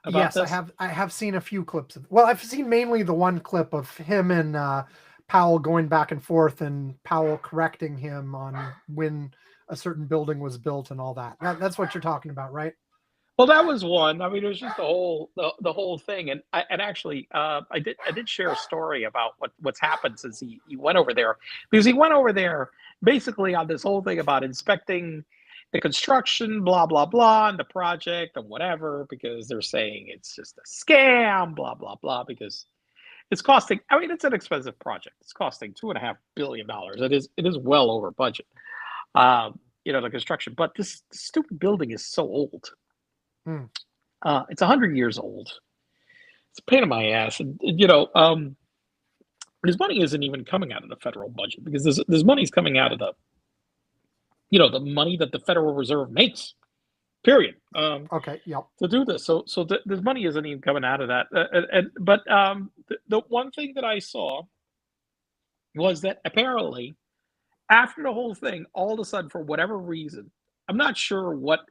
Yes, this? I have seen a few clips of. Well, I've seen mainly the one clip of him and Powell going back and forth, and Powell correcting him on when a certain building was built and all that. That's what you're talking about, right? Well, that was one. I mean, it was just the whole thing, and actually, I did share a story about what's happened since he went over there, because he went over there basically on this whole thing about inspecting the construction, blah blah blah, and the project and whatever, because they're saying it's just a scam, blah blah blah, because it's costing. I mean, it's an expensive project. It's costing $2.5 billion. It is well over budget. The construction, but this stupid building is so old. It's 100 years old. It's a pain in my ass, and this money isn't even coming out of the federal budget, because this money's coming out of the money that the Federal Reserve makes. Period. Okay. Yep. To do this, so this money isn't even coming out of that. But the one thing that I saw was that apparently after the whole thing, all of a sudden, for whatever reason, I'm not sure what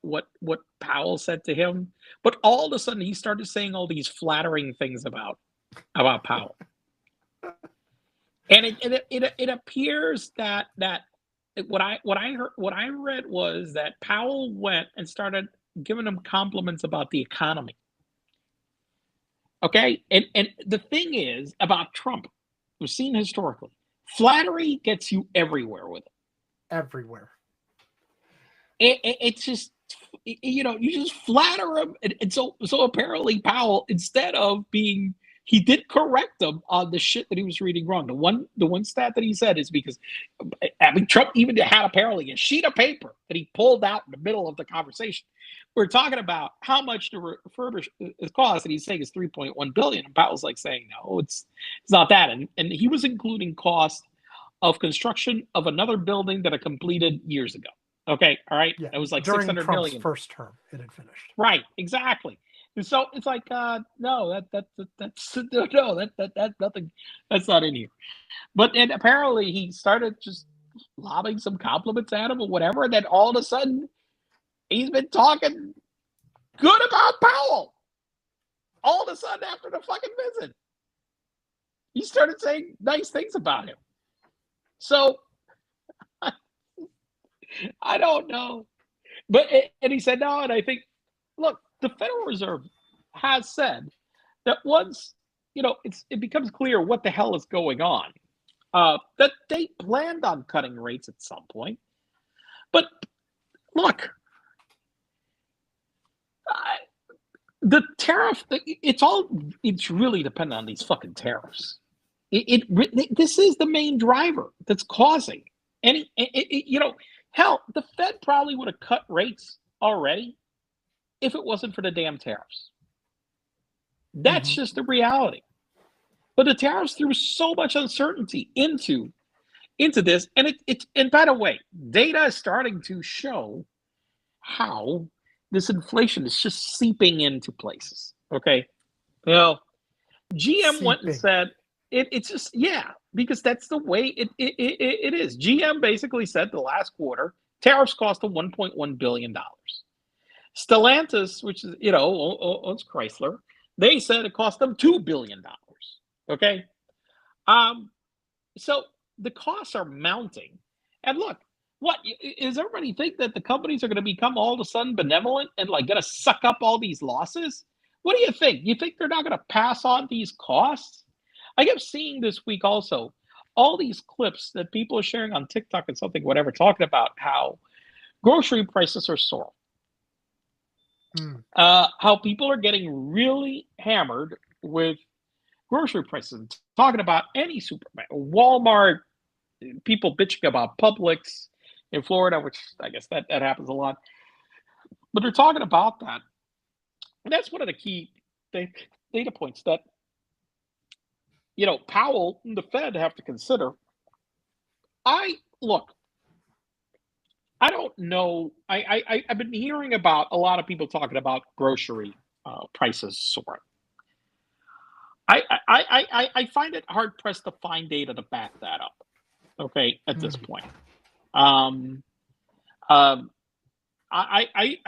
Powell said to him, but all of a sudden he started saying all these flattering things about Powell, and it appears that what I read was that Powell went and started giving him compliments about the economy. Okay, and the thing is about Trump, we've seen historically, flattery gets you everywhere with it. Everywhere. It's just, you just flatter him, and so apparently Powell, instead of he did correct him on the shit that he was reading wrong. The one stat that he said is because, I mean, Trump even had apparently a sheet of paper that he pulled out in the middle of the conversation. We're talking about how much to refurbish it costs, and he's saying it's $3.1 billion, and Powell's like saying no, it's not that, and he was including cost of construction of another building that had completed years ago. Okay, all right. Yeah, it was like during $600 Trump's million. first term, it had finished. Right, exactly. And so it's like, no, that's no, that nothing, that's not in here. But and apparently he started just lobbing some compliments at him or whatever, and then all of a sudden he's been talking good about Powell. All of a sudden after the fucking visit, he started saying nice things about him. So I don't know. But and he said no, and I think, look, the Federal Reserve has said that once it becomes clear what the hell is going on, that they planned on cutting rates at some point. But look, the tariff, it's really dependent on these fucking tariffs. This is the main driver that's causing any. Hell, the Fed probably would have cut rates already if it wasn't for the damn tariffs. That's Mhm. just the reality. But the tariffs threw so much uncertainty into this, and and by the way, data is starting to show how this inflation is just seeping into places. Okay, well, GM went and Seeping. said it's just, yeah, because that's the way it is. GM basically said the last quarter tariffs cost them $1.1 billion. Stellantis, which is, owns Chrysler, they said it cost them $2 billion. Okay. So the costs are mounting. And look, what is everybody think that the companies are going to become all of a sudden benevolent and like going to suck up all these losses? What do you think? You think they're not going to pass on these costs? I kept seeing this week also all these clips that people are sharing on TikTok and something, whatever, talking about how grocery prices are soaring. How people are getting really hammered with grocery prices, talking about any supermarket, Walmart, people bitching about Publix in Florida, which I guess that happens a lot. But they're talking about that. And that's one of the key data points that, Powell and the Fed have to consider. I don't know. I've been hearing about a lot of people talking about grocery prices soaring. I find it hard pressed to find data to back that up. Okay, at this point, I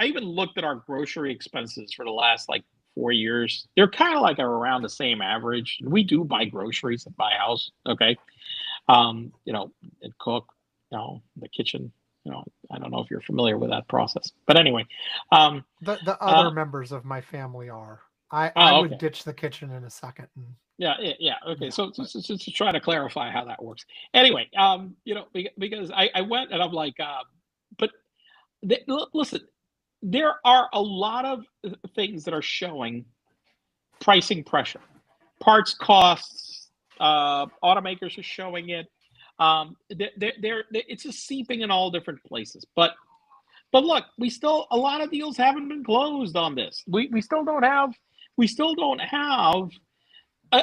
even looked at our grocery expenses for the last like 4 years. They're kind of like around the same average. We do buy groceries at my house. Okay, and cook, the kitchen. I don't know if you're familiar with that process, but anyway, The other members of my family are. I would okay. ditch the kitchen in a second. Yeah. Okay. Yeah, So just to try to clarify how that works. Anyway, because I went and I'm like, but listen, there are a lot of things that are showing pricing pressure, parts costs, automakers are showing it. It's just seeping in all different places. But look, a lot of deals haven't been closed on this. We still don't have.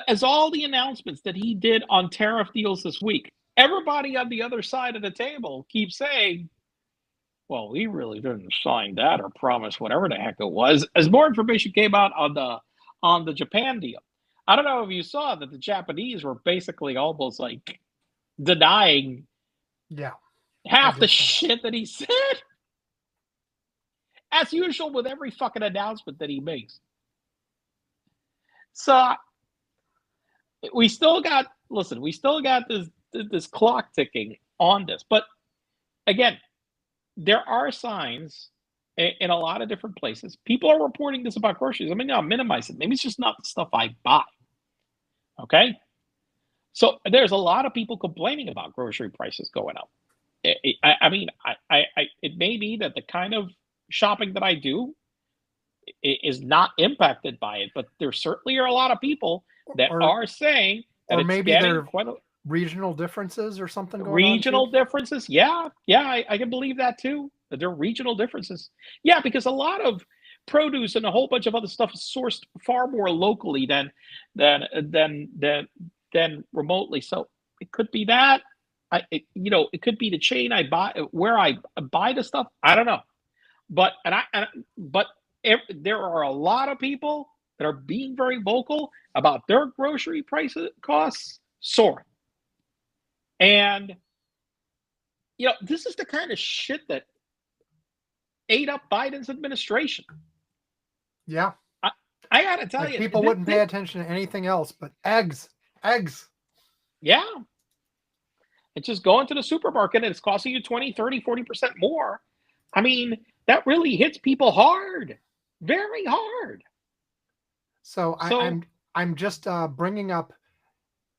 As all the announcements that he did on tariff deals this week, everybody on the other side of the table keeps saying, well, he really didn't sign that or promise whatever the heck it was. As more information came out on the Japan deal, I don't know if you saw that the Japanese were basically almost like denying half the shit that he said, as usual with every fucking announcement that he makes. So we still got this clock ticking on this. But again, there are signs in a lot of different places. People are reporting this about groceries. I mean, I'll minimize it. Maybe it's just not the stuff I buy. Okay? So there's a lot of people complaining about grocery prices going up. It may be that the kind of shopping that I do is not impacted by it, but there certainly are a lot of people that are saying that it's maybe getting there quite a regional differences or something going regional on too? differences. Yeah, I can believe that too. That there are regional differences. Yeah, because a lot of produce and a whole bunch of other stuff is sourced far more locally than remotely. So it could be that. It could be the chain I buy, where I buy the stuff. I don't know, but there are a lot of people that are being very vocal about their grocery costs soaring. And, this is the kind of shit that ate up Biden's administration. Yeah. I got to tell you. People wouldn't pay attention to anything else but eggs. Yeah. It's just going to the supermarket and it's costing you 20, 30, 40% more. I mean, that really hits people hard. Very hard. So I'm just bringing up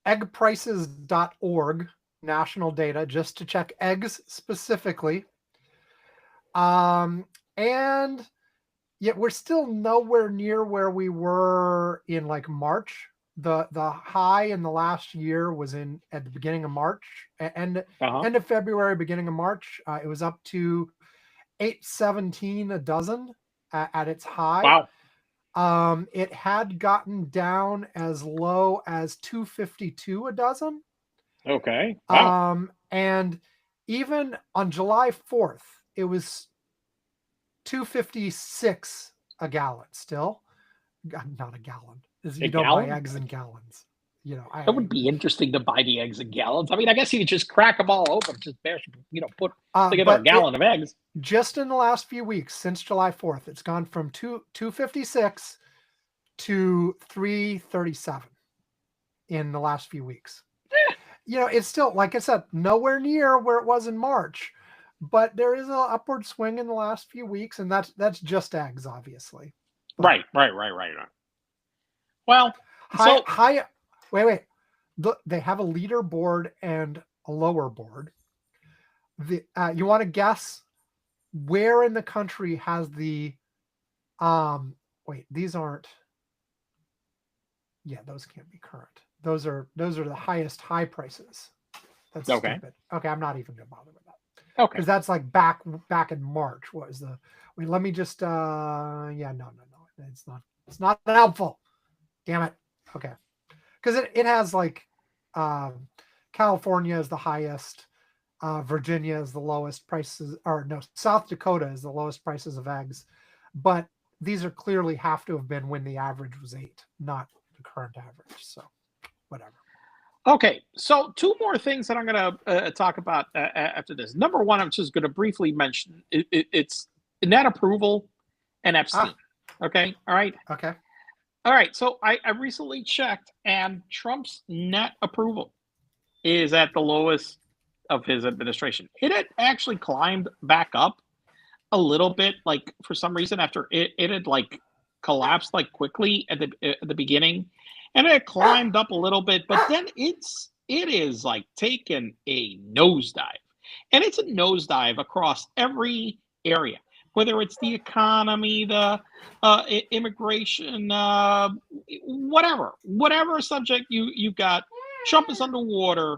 eggprices.org national data just to check eggs specifically. And yet we're still nowhere near where we were in like March The high in the last year was at the beginning of March, end of February, beginning of March. It was up to $8.17 a dozen at its high. Wow. It had gotten down as low as $2.52 a dozen. Okay. Wow. And even on July 4th, it was $2.56 a gallon still. Not a gallon. You don't buy eggs in gallons. You know, it would be interesting to buy the eggs in gallons. I mean, I guess you could just crack them all open, just put together a gallon of eggs. Just in the last few weeks, since July 4th, it's gone from 256 to 337 in the last few weeks. You know, it's still, like I said, nowhere near where it was in March, but there is an upward swing in the last few weeks, and that's just eggs, obviously. But right. Well, wait. They have a leaderboard and a lower board. You want to guess where in the country has the these aren't. Yeah, those can't be current. Those are the highest high prices. That's stupid. Okay, I'm not even gonna bother with that. Okay. Because that's like back in March. What was the wait, let me just no. It's not helpful. Damn it. Okay. Because it has like California is the highest, Virginia is the lowest prices, or no, South Dakota is the lowest prices of eggs. But these are clearly have to have been when the average was 8, not the current average. So whatever. Okay, so 2 more things that I'm going to talk about after this. Number one, I'm just going to briefly mention it's net approval and Epstein. Okay, all right. Okay. All right, so I recently checked, and Trump's net approval is at the lowest of his administration. It had actually climbed back up a little bit, like for some reason after it had like collapsed like quickly at the beginning, and it climbed up a little bit, but then it is like taken a nosedive, and it's a nosedive across every area. Whether it's the economy, the immigration, whatever subject you've got, Trump is underwater,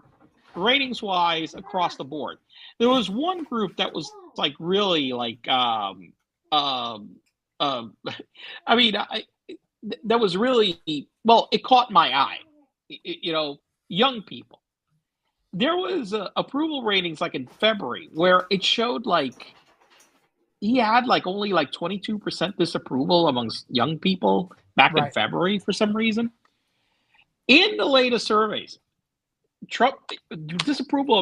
ratings-wise, across the board. There was one group that was like really like, I mean, that was really, well, it caught my eye. Young people. There was approval ratings like in February where it showed like he had like only like 22% disapproval amongst young people back in February for some reason. In the latest surveys, Trump disapproval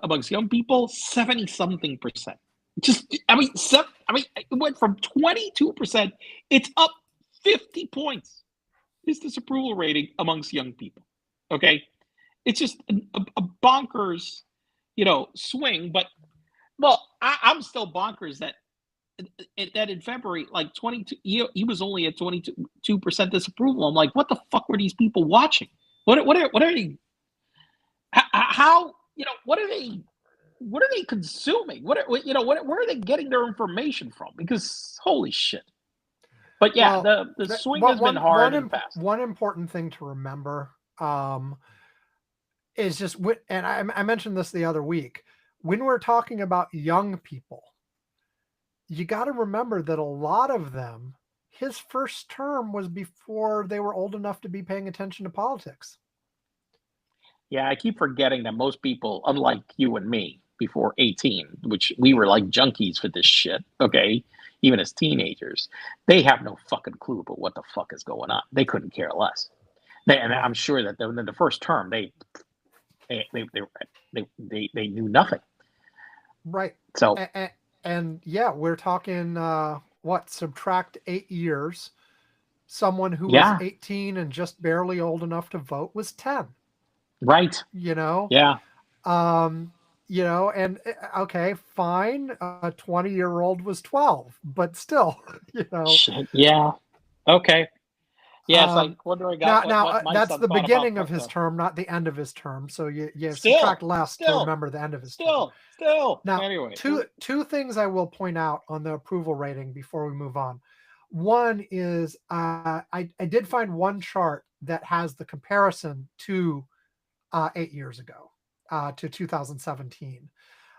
amongst young people 70-something%. It went from 22%. It's up 50 points. His disapproval rating amongst young people. Okay, it's just a bonkers, swing, but. Well, I'm still bonkers that in February, like 22, he was only at 22% disapproval. I'm like, what the fuck were these people watching? What are they? How what are they consuming? Where are they getting their information from? Because holy shit. But yeah, the swing has been hard and fast. One important thing to remember is just, and I mentioned this the other week. When we're talking about young people, you got to remember that a lot of them, his first term was before they were old enough to be paying attention to politics. Yeah, I keep forgetting that most people, unlike you and me, before 18, which we were like junkies for this shit, okay, even as teenagers, they have no fucking clue about what the fuck is going on. They couldn't care less. And I'm sure that in the first term, they knew nothing. Right. So, and yeah, we're talking subtract 8 years. Someone who was 18 and just barely old enough to vote was 10. Right. Yeah. And okay, fine. A 20-year-old was 12, but still, Shit, yeah. Okay. Yeah, it's like wondering. Now that's the beginning of his term, not the end of his term. So you subtract less to remember the end of his term. Still. Now, anyway, two things I will point out on the approval rating before we move on. One is I did find one chart that has the comparison to 8 years ago, to 2017.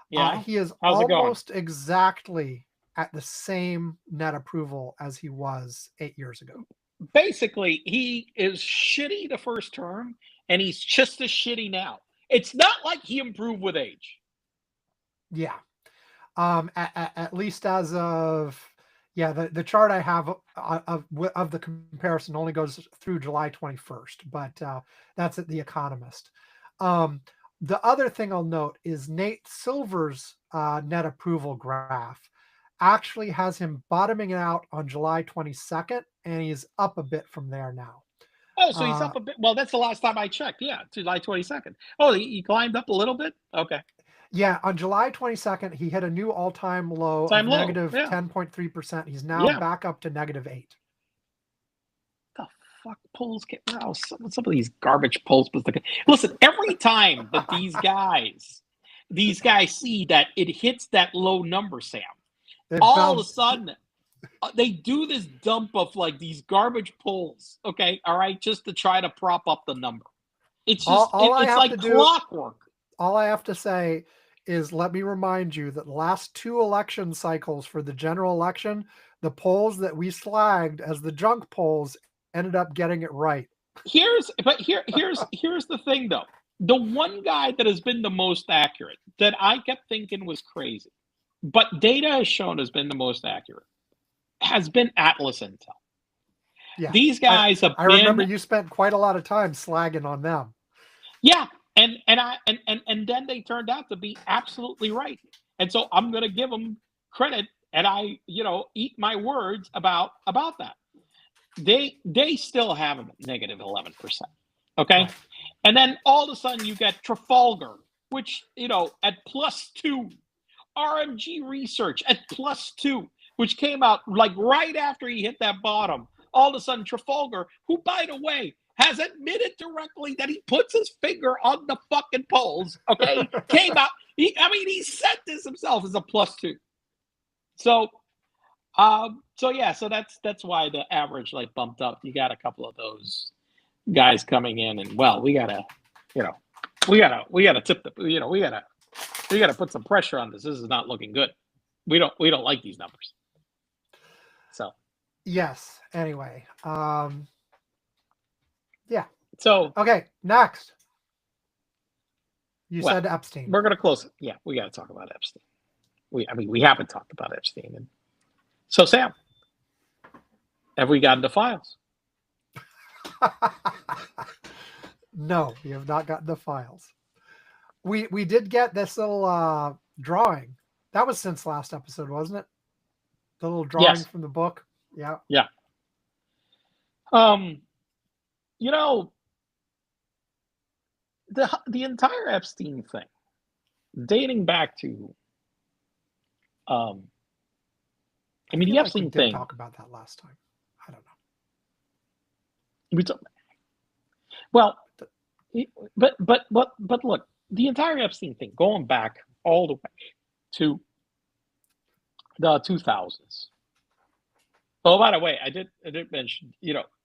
Yeah. He is How's it going? almost exactly at the same net approval as he was 8 years ago. Basically, he is shitty the first term, and he's just as shitty now. It's not like he improved with age. Yeah. At least as of, yeah, the chart I have of the comparison only goes through July 21st, but that's at The Economist. The other thing I'll note is Nate Silver's net approval graph actually has him bottoming out on July 22nd, and he's up a bit from there now. Oh, so he's up a bit. Well, that's the last time I checked. Yeah, July 22nd. Oh, he climbed up a little bit? Okay. Yeah, on July 22nd, he hit a new all-time low of negative 10.3%. He's now back up to -8. The fuck polls get wow, some of these garbage polls. Listen, every time that these guys see that it hits that low number, Sam, all of a sudden they do this dump of like these garbage polls, okay, all right, just to try to prop up the number. It's just it's like clockwork. All I have to say is, let me remind you that the last 2 election cycles for the general election, the polls that we slagged as the junk polls ended up getting it right. Here's the thing though. The one guy that has been the most accurate that I kept thinking was crazy, but data has shown has been the most accurate, has been Atlas Intel. Yeah. These guys I remember you spent quite a lot of time slagging on them. Yeah. And then they turned out to be absolutely right. And so I'm going to give them credit, and I, eat my words about that. They still have them at negative 11%. Okay. Right. And then all of a sudden you get Trafalgar, which, at +2, RMG Research at +2, which came out like right after he hit that bottom. All of a sudden Trafalgar, who, by the way, has admitted directly that he puts his finger on the fucking polls, okay, came out. He said this himself as a +2. So that's why the average like bumped up. You got a couple of those guys coming in, and well, we gotta tip the, we gotta put some pressure on this. This is not looking good. We don't like these numbers. So yes. Anyway, yeah. So okay, next. You said Epstein. We're gonna close it. Yeah, we got to talk about Epstein. We haven't talked about Epstein. And so, Sam, have we gotten the files? No, we have not gotten the files. We did get this little drawing. That was since last episode, wasn't it? The little drawing from the book. Yeah. Yeah. The entire Epstein thing, dating back to, the Epstein thing. Talk about that last time. I don't know. Well, but look, the entire Epstein thing, going back all the way to the 2000s. Oh, by the way, I did mention,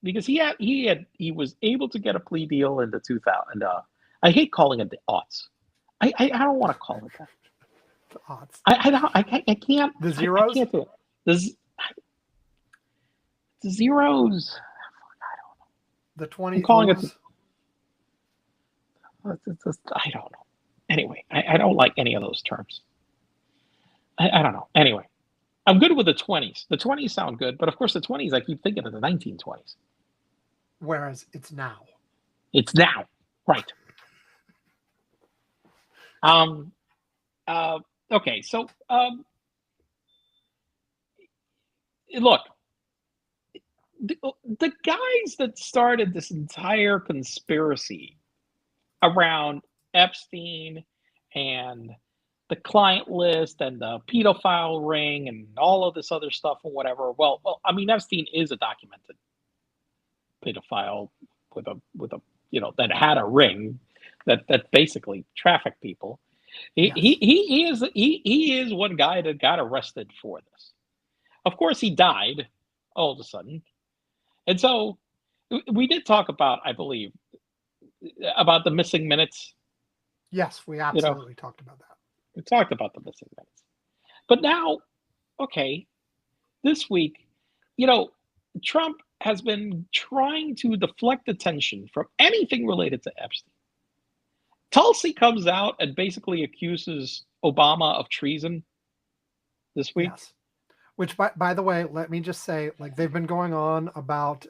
because he was able to get a plea deal in the 2000. I hate calling it the aughts. I don't want to call it that. The aughts. I can't. The zeros. I can't do it. The zeros. I don't know. The 20. I'm calling it. I don't know. Anyway, I don't like any of those terms. I don't know. Anyway. I'm good with the 20s. The 20s sound good, but of course the 20s, I keep thinking of the 1920s. Whereas it's now. It's now, right? Okay, so look, the guys that started this entire conspiracy around Epstein and the client list and the pedophile ring and all of this other stuff and whatever. Well, Epstein is a documented pedophile with a that had a ring that basically trafficked people. He is one guy that got arrested for this. Of course, he died all of a sudden, and so we did talk about, I believe, about the missing minutes. Yes, we You know, absolutely talked about that. we talked about the missing minutes. But now, okay, this week, you know, Trump has been trying to deflect attention from anything related to Epstein. Tulsi comes out and basically accuses Obama of treason this week. Yes. Which, by the way, let me just say, like, they've been going on about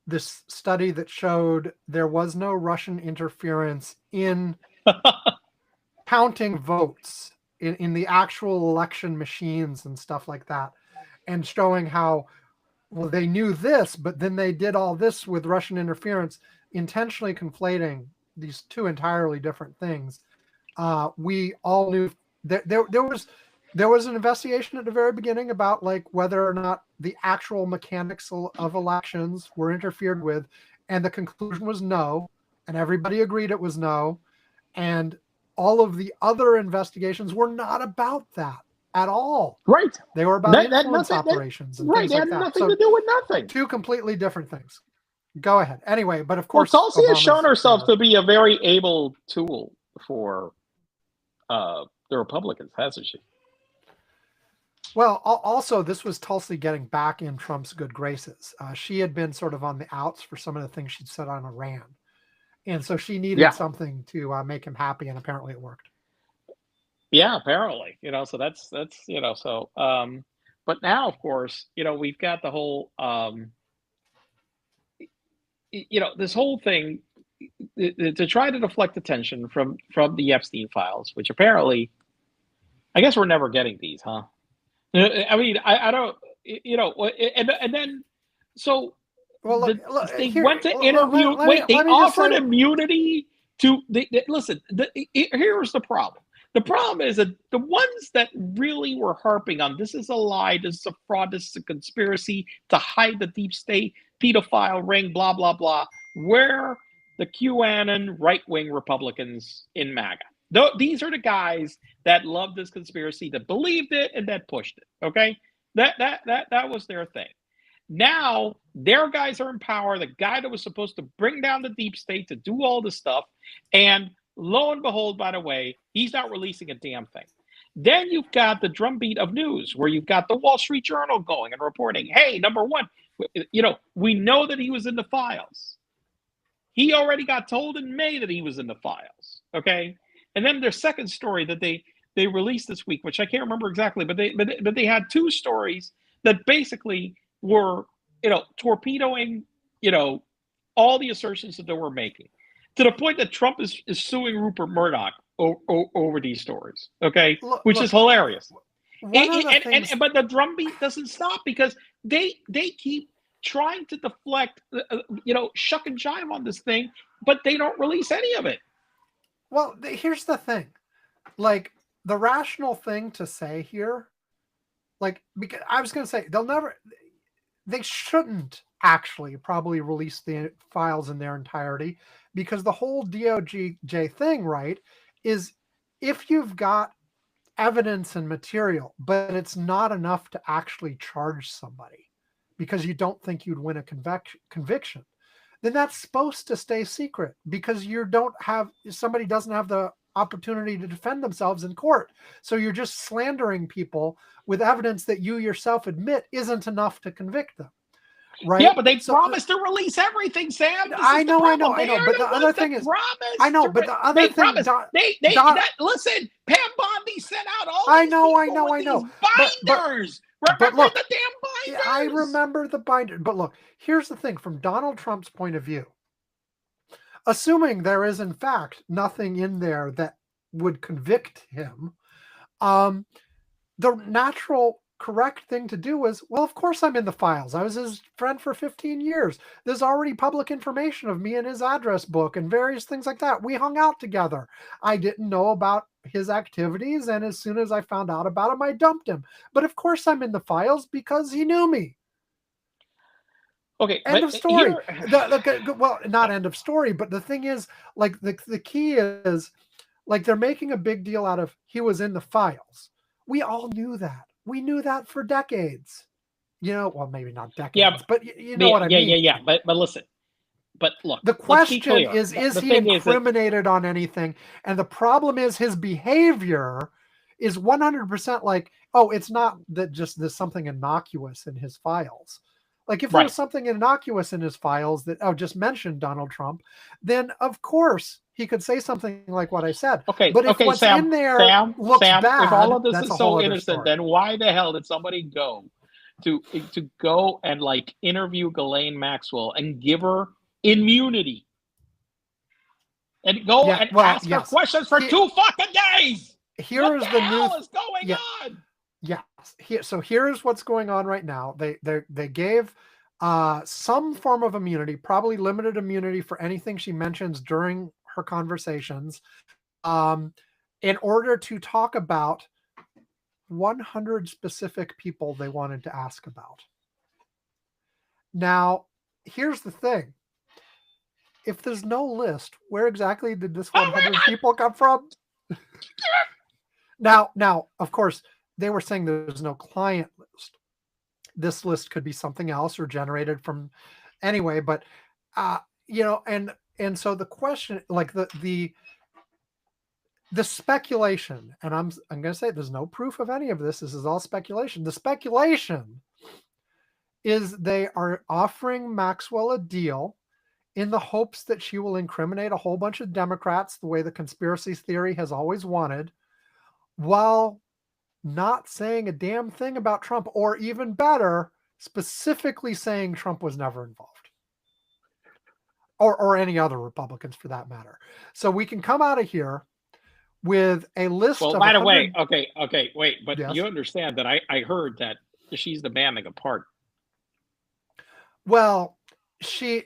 this study that showed there was no Russian interference in counting votes in the actual election machines and stuff like that, and showing how, well, they knew this, but then they did all this with Russian interference, intentionally conflating these two entirely different things. We all knew that there was an investigation at the very beginning about like whether or not the actual mechanics of elections were interfered with, and the conclusion was no, and everybody agreed it was no, and all of the other investigations were not about that at all. Right. They were about influence operations and things they like had that. nothing to do with nothing. Two completely different things. Go ahead. Anyway, but of Well, course, Tulsi has Obama's shown herself favorite. to be a very able tool for the Republicans, hasn't she? Well, also, this was Tulsi getting back in Trump's good graces. She had been sort of on the outs for some of the things she'd said on Iran. And so she needed something to make him happy, and apparently it worked. Yeah, apparently. You know, so that's you know, so but now, of course, you know, we've got the whole you know, this whole thing to try to deflect attention from the Epstein files, which apparently, I guess we're never getting these, huh? I mean, I don't, you know, and then so well, look, they here, went to interview. They offered immunity to. Listen. Here's the problem. The problem is that the ones that really were harping on this is a lie, this is a fraud, this is a conspiracy to hide the deep state, pedophile ring, blah blah blah. Were the QAnon right-wing Republicans in MAGA? These are the guys that loved this conspiracy, that believed it, and that pushed it. Okay, that was their thing. Now their guys are in power. The guy that was supposed to bring down the deep state to do all this stuff, and lo and behold, by the way, he's not releasing a damn thing. Then you've got the drumbeat of news, where you've got the Wall Street Journal going and reporting, hey, number one, you know, we know that he was in the files. He already got told in May that he was in the files. Okay. And then their second story that they released this week, which I can't remember exactly, but they had two stories that basically were, you know, torpedoing, you know, all the assertions that they were making, to the point that Trump is suing Rupert Murdoch over these stories. Okay, which is hilarious. But the drumbeat doesn't stop, because they keep trying to deflect, you know, shuck and jive on this thing, but they don't release any of it. Well, here's the thing. Like, the rational thing to say here, like, because I was going to say, they shouldn't actually probably release the files in their entirety, because the whole DOJ thing, right, is if you've got evidence and material, but it's not enough to actually charge somebody because you don't think you'd win a conviction, then that's supposed to stay secret, because somebody doesn't have the opportunity to defend themselves in court. So you're just slandering people with evidence that you yourself admit isn't enough to convict them. Right? Yeah, but they promised to release everything, Sam. I know. But the other thing is, I know, but the other thing, listen, Pam Bondi sent out all. I know. Binders. But look, the damn binders. I remember the binder. But look, here's the thing: from Donald Trump's point of view, assuming there is in fact nothing in there that would convict him, the natural, correct thing to do is, well, of course I'm in the files. I was his friend for 15 years. There's already public information of me and his address book and various things like that. We hung out together. I didn't know about his activities, and as soon as I found out about him, I dumped him. But of course I'm in the files because he knew me. Okay. End of story. Well, not end of story, but the thing is, like, the key is, like, they're making a big deal out of he was in the files. We all knew that. We knew that for decades. well, maybe not decades, Yeah, but you know what I mean. Yeah. But listen, but look, The question is the he thing is that, incriminated on anything? And the problem is his behavior is 100% like, oh, it's not that just there's something innocuous in his files. Like if there right. was something innocuous in his files that just mentioned Donald Trump, then of course he could say something like what I said. Okay, But if okay, what's Sam, in there looks Sam, bad, if all of this that's is a whole so other innocent, story. then why the hell did somebody go to go and like interview Ghislaine Maxwell and give her immunity? And go and ask her questions for 2 fucking days. What the hell is going on? Yes. So here's what's going on right now. They gave some form of immunity, probably limited immunity for anything she mentions during her conversations, in order to talk about 100 specific people they wanted to ask about. Now, here's the thing. If there's no list, where exactly did this 100 people come from? Now, of course, they were saying there's no client list. This list could be something else or generated from anyway, but and so the question, like the speculation, and I'm going to say there's no proof of any of this. This is all speculation. The speculation is they are offering Maxwell a deal in the hopes that she will incriminate a whole bunch of Democrats the way the conspiracy theory has always wanted, while not saying a damn thing about Trump, or even better, specifically saying Trump was never involved. Or any other Republicans for that matter. So we can come out of here with a list of... Well, by the way, okay, wait, but yes. You understand that I heard that she's demanding a pardon. Well,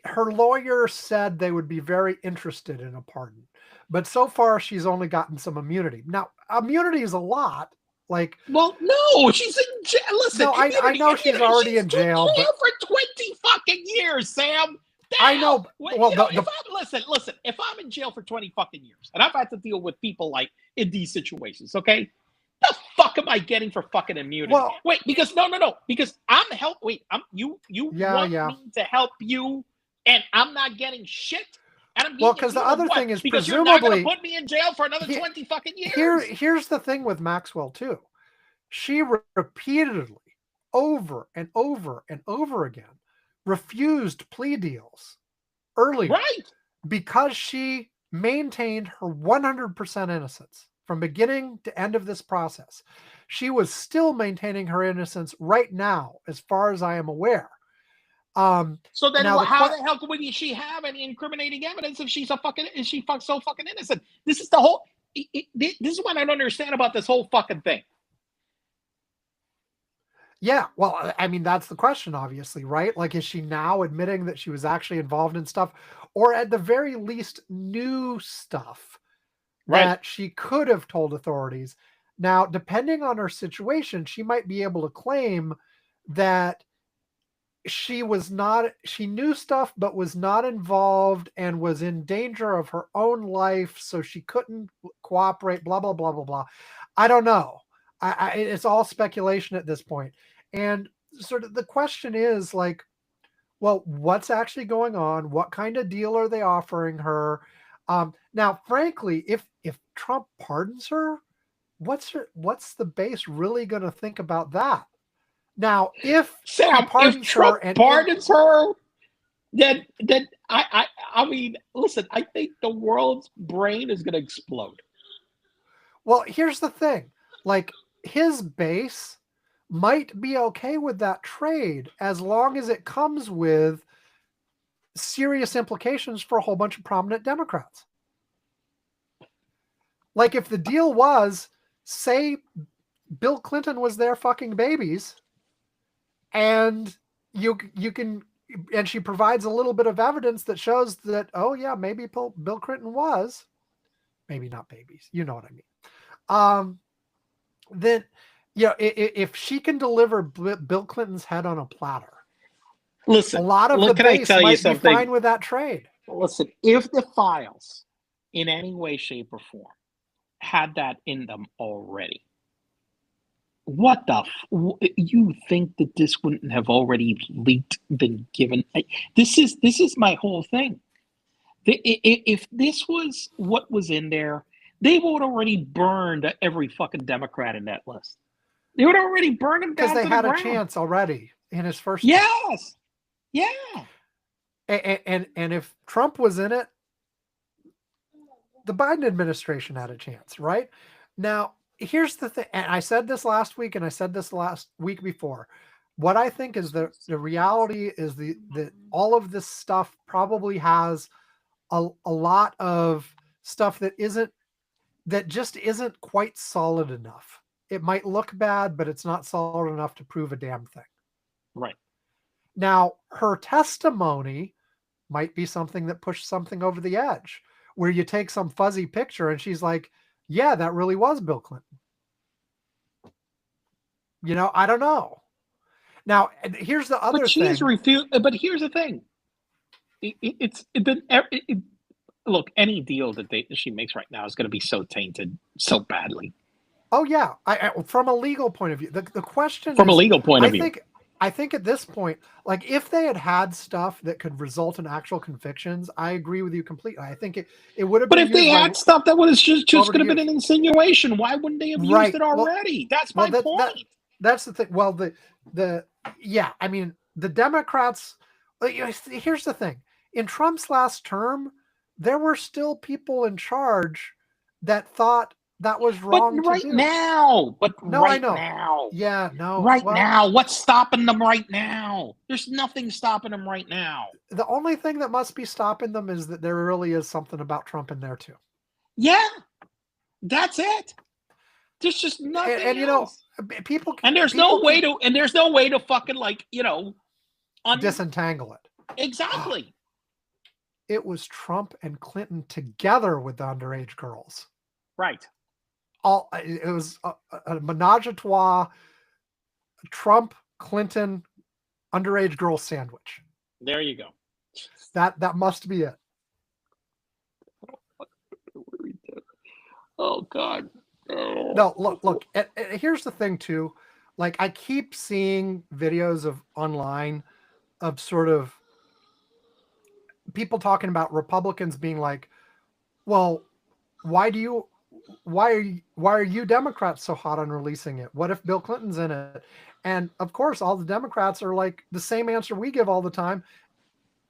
her lawyer said they would be very interested in a pardon, but so far she's only gotten some immunity. Now, immunity is a lot. Like, well, no, she's in jail. Listen, no, I know she's already in jail, but for 20 fucking years, Sam. I know. Well, listen. If I'm in jail for 20 fucking years and I've had to deal with people like in these situations, okay, the fuck am I getting for fucking immunity? Well, wait, because no, because I'm help. Wait, you want me to help you, and I'm not getting shit. And I'm because the other thing is because presumably you're not going to put me in jail for another 20 fucking years. Here's the thing with Maxwell too. She repeatedly, over and over and over again, refused plea deals earlier, right? Because she maintained her 100% innocence from beginning to end of this process. She was still maintaining her innocence right now, as far as I am aware. So then, how the hell would she have any incriminating evidence if she's so fucking innocent? This is the whole. This is what I don't understand about this whole fucking thing. Yeah, well, I mean, that's the question, obviously, right? Like, is she now admitting that she was actually involved in stuff, or at the very least knew stuff that she could have told authorities? Now, depending on her situation, she might be able to claim that she knew stuff, but was not involved and was in danger of her own life, so she couldn't cooperate, blah, blah, blah, blah, blah. I don't know. It's all speculation at this point. And sort of the question is like, well, what's actually going on? What kind of deal are they offering her? Now, frankly, if Trump pardons her, what's the base really going to think about that? Now, if Trump pardons her, then I mean, listen, I think the world's brain is going to explode. Well, here's the thing. Like, his base might be okay with that trade as long as it comes with serious implications for a whole bunch of prominent Democrats. Like, if the deal was, say, Bill Clinton was their fucking babies, and you can, and she provides a little bit of evidence that shows that, oh yeah, maybe Bill Clinton was, maybe not babies, you know what I mean. Then, if she can deliver Bill Clinton's head on a platter, listen, a lot of the base might be fine with that trade. Listen, if the files in any way, shape, or form had that in them already, What the? You think that this wouldn't have already leaked, been given? This is my whole thing. If this was what was in there, they would already burned every fucking Democrat in that list. They would already burn them because down they to the had a ground. chance already in his first term. Yes, yeah. And if Trump was in it, the Biden administration had a chance, right? Now, here's the thing, and I said this last week, and I said this last week before. What I think is the reality is the all of this stuff probably has a lot of stuff that just isn't quite solid enough. It might look bad, but it's not solid enough to prove a damn thing. Right. Now, her testimony might be something that pushed something over the edge, where you take some fuzzy picture and she's like, yeah, that really was Bill Clinton. You know, I don't know. Now, here's the other thing. But here's the thing. Look, any deal that she makes right now is going to be so tainted so badly. Oh yeah, from a legal point of view, the question from a legal point of view. I think at this point, like if they had stuff that could result in actual convictions, I agree with you completely. I think it would have. But if they had stuff that was just going to be an insinuation, why wouldn't they have used it already? That's my point. That's the thing. Well, yeah, I mean, the Democrats. Here's the thing: in Trump's last term, there were still people in charge that thought that was wrong. But right now, I know. Now, yeah, no, now, what's stopping them right now? There's nothing stopping them right now. The only thing that must be stopping them is that there really is something about Trump in there too. Yeah, that's it. There's just nothing. And you know, people. And there's no way to fucking disentangle it. Exactly. It was Trump and Clinton together with the underage girls. Right. It was a menage a trois, Trump, Clinton, underage girl sandwich. There you go. That must be it. Oh God. Oh. No, look. Here's the thing too. Like I keep seeing videos of online of sort of people talking about Republicans being like, well, why are you Democrats so hot on releasing it? What if Bill Clinton's in it? And of course, all the Democrats are like the same answer we give all the time.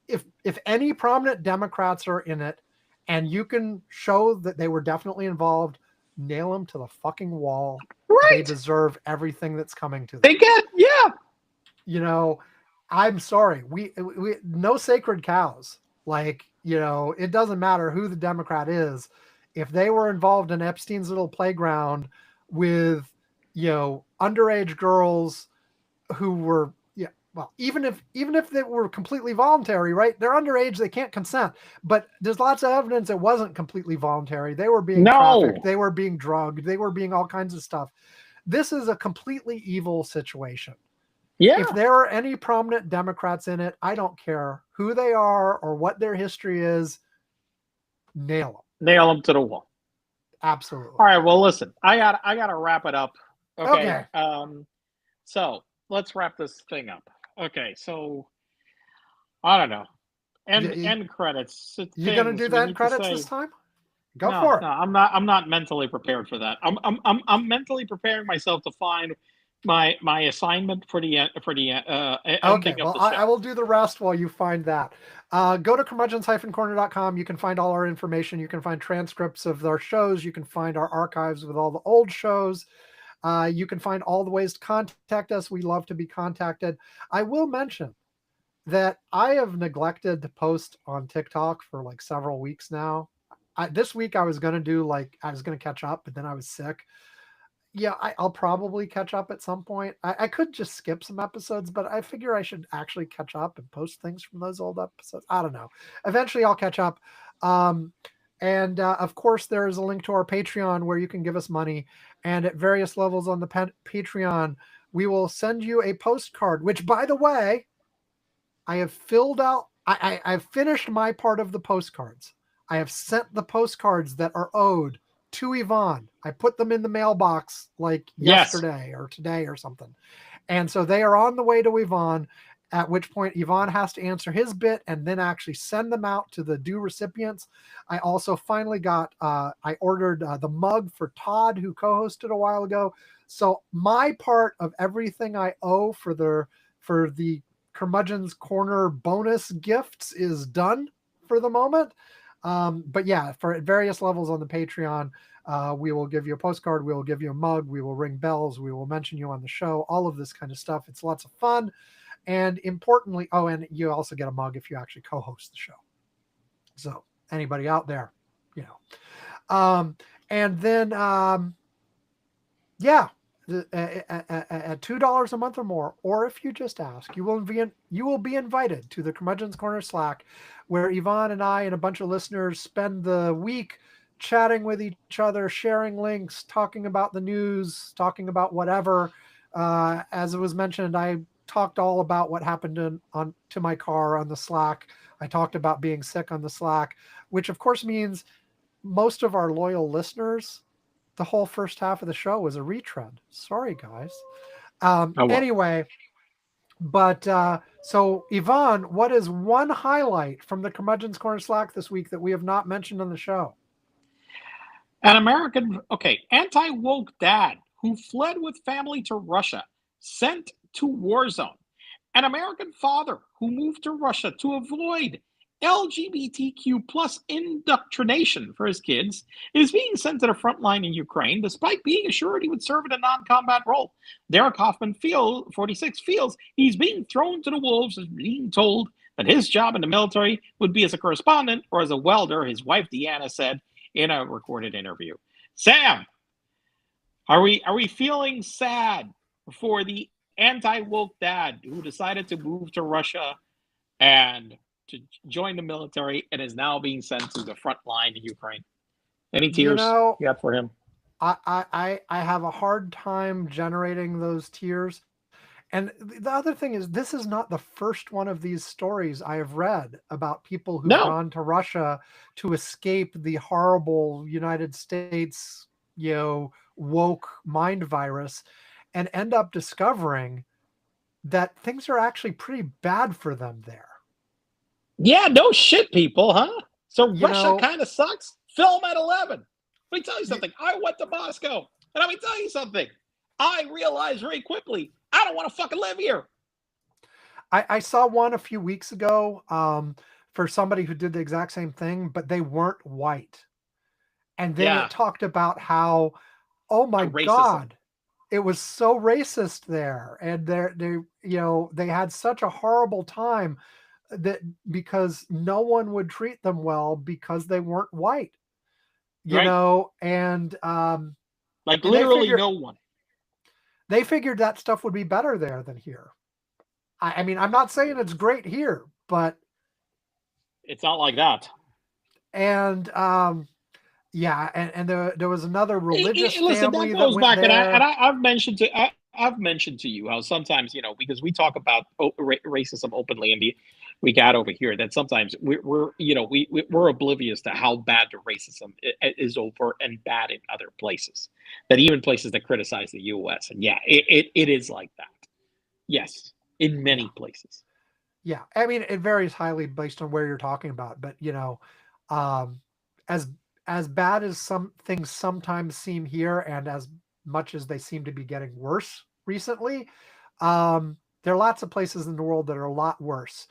If any prominent Democrats are in it and you can show that they were definitely involved, nail them to the fucking wall. Right. They deserve everything that's coming to them. They get, yeah. You know, I'm sorry. We no sacred cows. Like, you know, it doesn't matter who the Democrat is. If they were involved in Epstein's little playground with, you know, underage girls who were, yeah, well, even if they were completely voluntary, right? They're underage, they can't consent. But there's lots of evidence it wasn't completely voluntary. They were being trafficked, they were being drugged, they were being all kinds of stuff. This is a completely evil situation. Yeah. If there are any prominent Democrats in it, I don't care who they are or what their history is, nail them. Nail them to the wall. Absolutely. All right. Well, listen, I gotta wrap it up. Okay. So let's wrap this thing up. Okay. So I don't know. End credits. You gonna do the end credits this time? Go for it. No, I'm not mentally prepared for that. I'm mentally preparing myself to find my assignment for the ending of the show. I will do the rest while you find that. Go to curmudgeons-corner.com. You can find all our information. You can find transcripts of our shows. You can find our archives with all the old shows. You can find all the ways to contact us. We love to be contacted. I will mention that I have neglected to post on TikTok for like several weeks now. This week I was going to catch up, but then I was sick. Yeah, I'll probably catch up at some point. I could just skip some episodes, but I figure I should actually catch up and post things from those old episodes. I don't know. Eventually I'll catch up. And of course, there is a link to our Patreon where you can give us money. And at various levels on the Patreon, we will send you a postcard, which, by the way, I have filled out. I've finished my part of the postcards. I have sent the postcards that are owed to Yvonne. I put them in the mailbox like yesterday or today or something. And so they are on the way to Yvonne, at which point Yvonne has to answer his bit and then actually send them out to the due recipients. I also finally got, I ordered the mug for Todd, who co-hosted a while ago. So my part of everything I owe for the Curmudgeon's Corner bonus gifts is done for the moment. But yeah, for various levels on the Patreon, we will give you a postcard, we will give you a mug, we will ring bells, we will mention you on the show, all of this kind of stuff. It's lots of fun. And importantly, and you also get a mug if you actually co-host the show. So anybody out there, and then, yeah, at $2 a month or more, or if you just ask, you will be invited to the Curmudgeon's Corner Slack, where Yvonne and I and a bunch of listeners spend the week chatting with each other, sharing links, talking about the news, talking about whatever. As it was mentioned, I talked all about what happened to my car on the Slack. I talked about being sick on the Slack, which of course means most of our loyal listeners, the whole first half of the show was a retread. Sorry, guys. Anyway, but so Yvonne, what is one highlight from the Curmudgeon's Corner Slack this week that we have not mentioned on the show? An anti-woke dad who fled with family to Russia, sent to war zone. An American father who moved to Russia to avoid LGBTQ plus indoctrination for his kids is being sent to the front line in Ukraine, despite being assured he would serve in a non-combat role. Derek Hoffman, 46, feels he's being thrown to the wolves as being told that his job in the military would be as a correspondent or as a welder, his wife Deanna said in a recorded interview. Sam, are we feeling sad for the anti-woke dad who decided to move to Russia and to join the military and is now being sent to the front line in Ukraine? Any tears you got for him? I have a hard time generating those tears. And the other thing is, this is not the first one of these stories I have read about people who've gone to Russia to escape the horrible United States, woke mind virus and end up discovering that things are actually pretty bad for them there. Yeah, no shit, people, huh? So Russia kind of sucks? Film at 11. Let me tell you something. I went to Moscow, and let me tell you something. I realized very quickly, I don't want to fucking live here. I saw one a few weeks ago for somebody who did the exact same thing, but they weren't white. And then it talked about how, oh my God, it was so racist there. And they had such a horrible time that because no one would treat them well because they weren't white, and like literally no one. They figured that stuff would be better there than here. I mean, I'm not saying it's great here, but it's not like that. And and there was another religious family that goes that back, went there. and I've mentioned to you how sometimes, because we talk about racism openly and we got over here, that sometimes we're oblivious to how bad the racism is over and bad in other places, that even places that criticize the U.S. And it is like that. Yes, in many places. Yeah, I mean, it varies highly based on where you're talking about, but as bad as some things sometimes seem here, and as much as they seem to be getting worse recently, there are lots of places in the world that are a lot worse.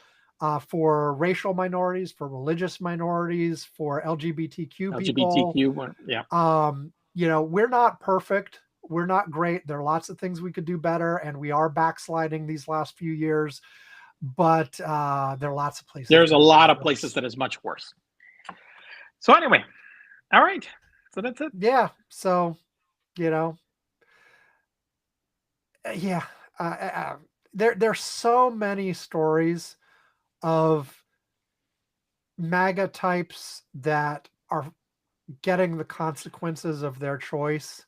For racial minorities, for religious minorities, for LGBTQ people. We're not perfect. We're not great. There are lots of things we could do better, and we are backsliding these last few years. But there are lots of places. There's a lot of places that is much worse. So anyway, all right. So that's it. Yeah. So, there's so many stories of MAGA types that are getting the consequences of their choice,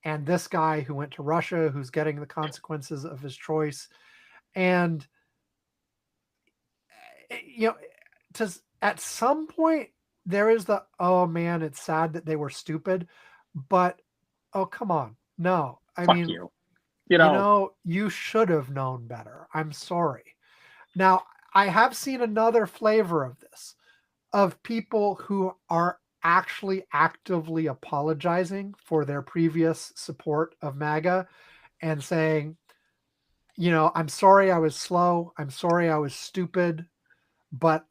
and this guy who went to Russia who's getting the consequences of his choice. And at some point there is the, oh man, it's sad that they were stupid, but oh come on, no. I Fuck mean, you. you should have known better. I'm sorry. Now, I have seen another flavor of this, of people who are actually actively apologizing for their previous support of MAGA and saying, I'm sorry I was slow. I'm sorry I was stupid, but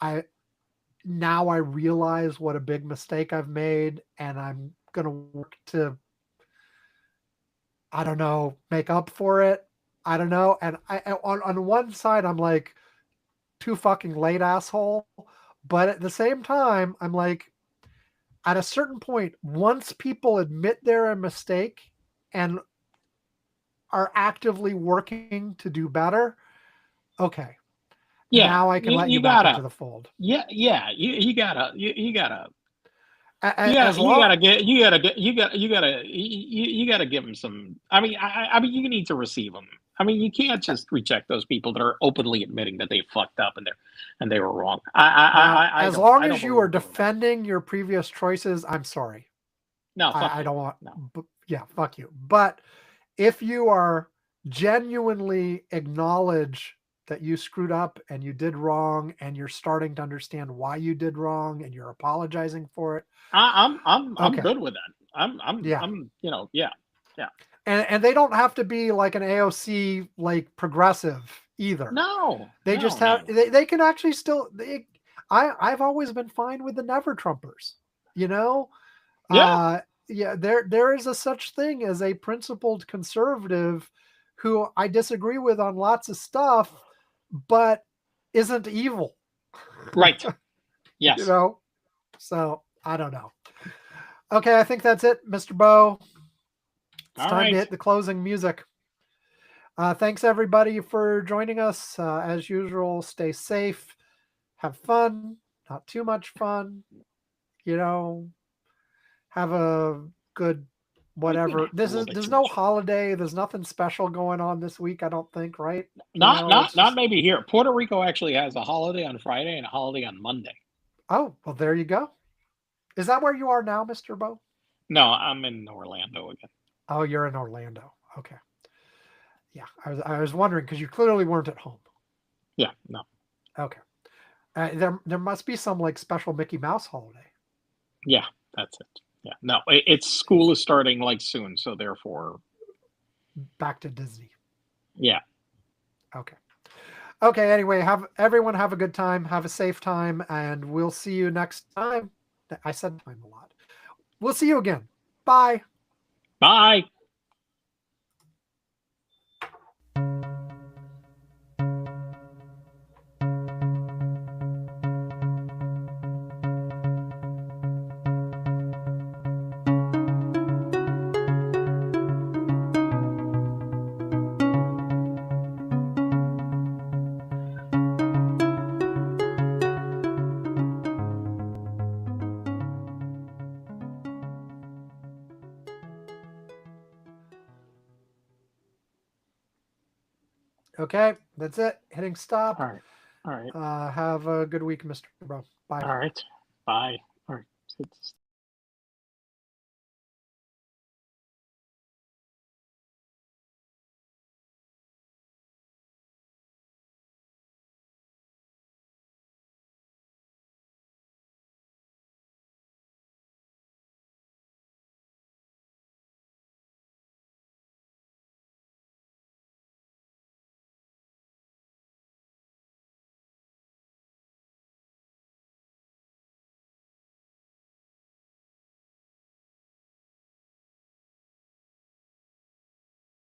now I realize what a big mistake I've made, and I'm going to work to, I don't know, make up for it. I don't know. And on one side, I'm like, too fucking late, asshole. But at the same time, I'm like, at a certain point, once people admit they're a mistake and are actively working to do better, okay, Yeah, now I can let you back into the fold. Yeah, you gotta, you gotta, As long you gotta give them some. I mean, I mean, you need to receive them. I mean, you can't just reject those people that are openly admitting that they fucked up and they were wrong. As long as you are defending your previous choices, I'm sorry. No, I don't want. No. Yeah, fuck you. But if you are genuinely acknowledge that you screwed up and you did wrong, and you're starting to understand why you did wrong, and you're apologizing for it, I'm okay. good with that. I'm yeah. And they don't have to be like an AOC like progressive either. No, they just have they can actually still. I've always been fine with the never Trumpers. Yeah. There is a such thing as a principled conservative who I disagree with on lots of stuff, but isn't evil. Right. Yes. So I don't know. Okay, I think that's it, Mr. Bo. It's time to hit the closing music. Thanks everybody for joining us. As usual, stay safe, have fun, not too much fun. Have a good whatever. There's no holiday. There's nothing special going on this week, I don't think, right? Not maybe here. Puerto Rico actually has a holiday on Friday and a holiday on Monday. Oh, well, there you go. Is that where you are now, Mr. Bo? No, I'm in Orlando again. Oh, you're in Orlando. Okay. Yeah, I was wondering because you clearly weren't at home. Yeah, no. Okay. There must be some like special Mickey Mouse holiday. Yeah, that's it. Yeah, no, it's school is starting like soon, so therefore back to Disney. Yeah. Okay. Okay, anyway, everyone have a good time, have a safe time, and we'll see you next time. I said time a lot. We'll see you again. Bye. Bye. Okay, that's it. Hitting stop. All right. Have a good week, Mr. Bro. Bye. All right. Bye. All right.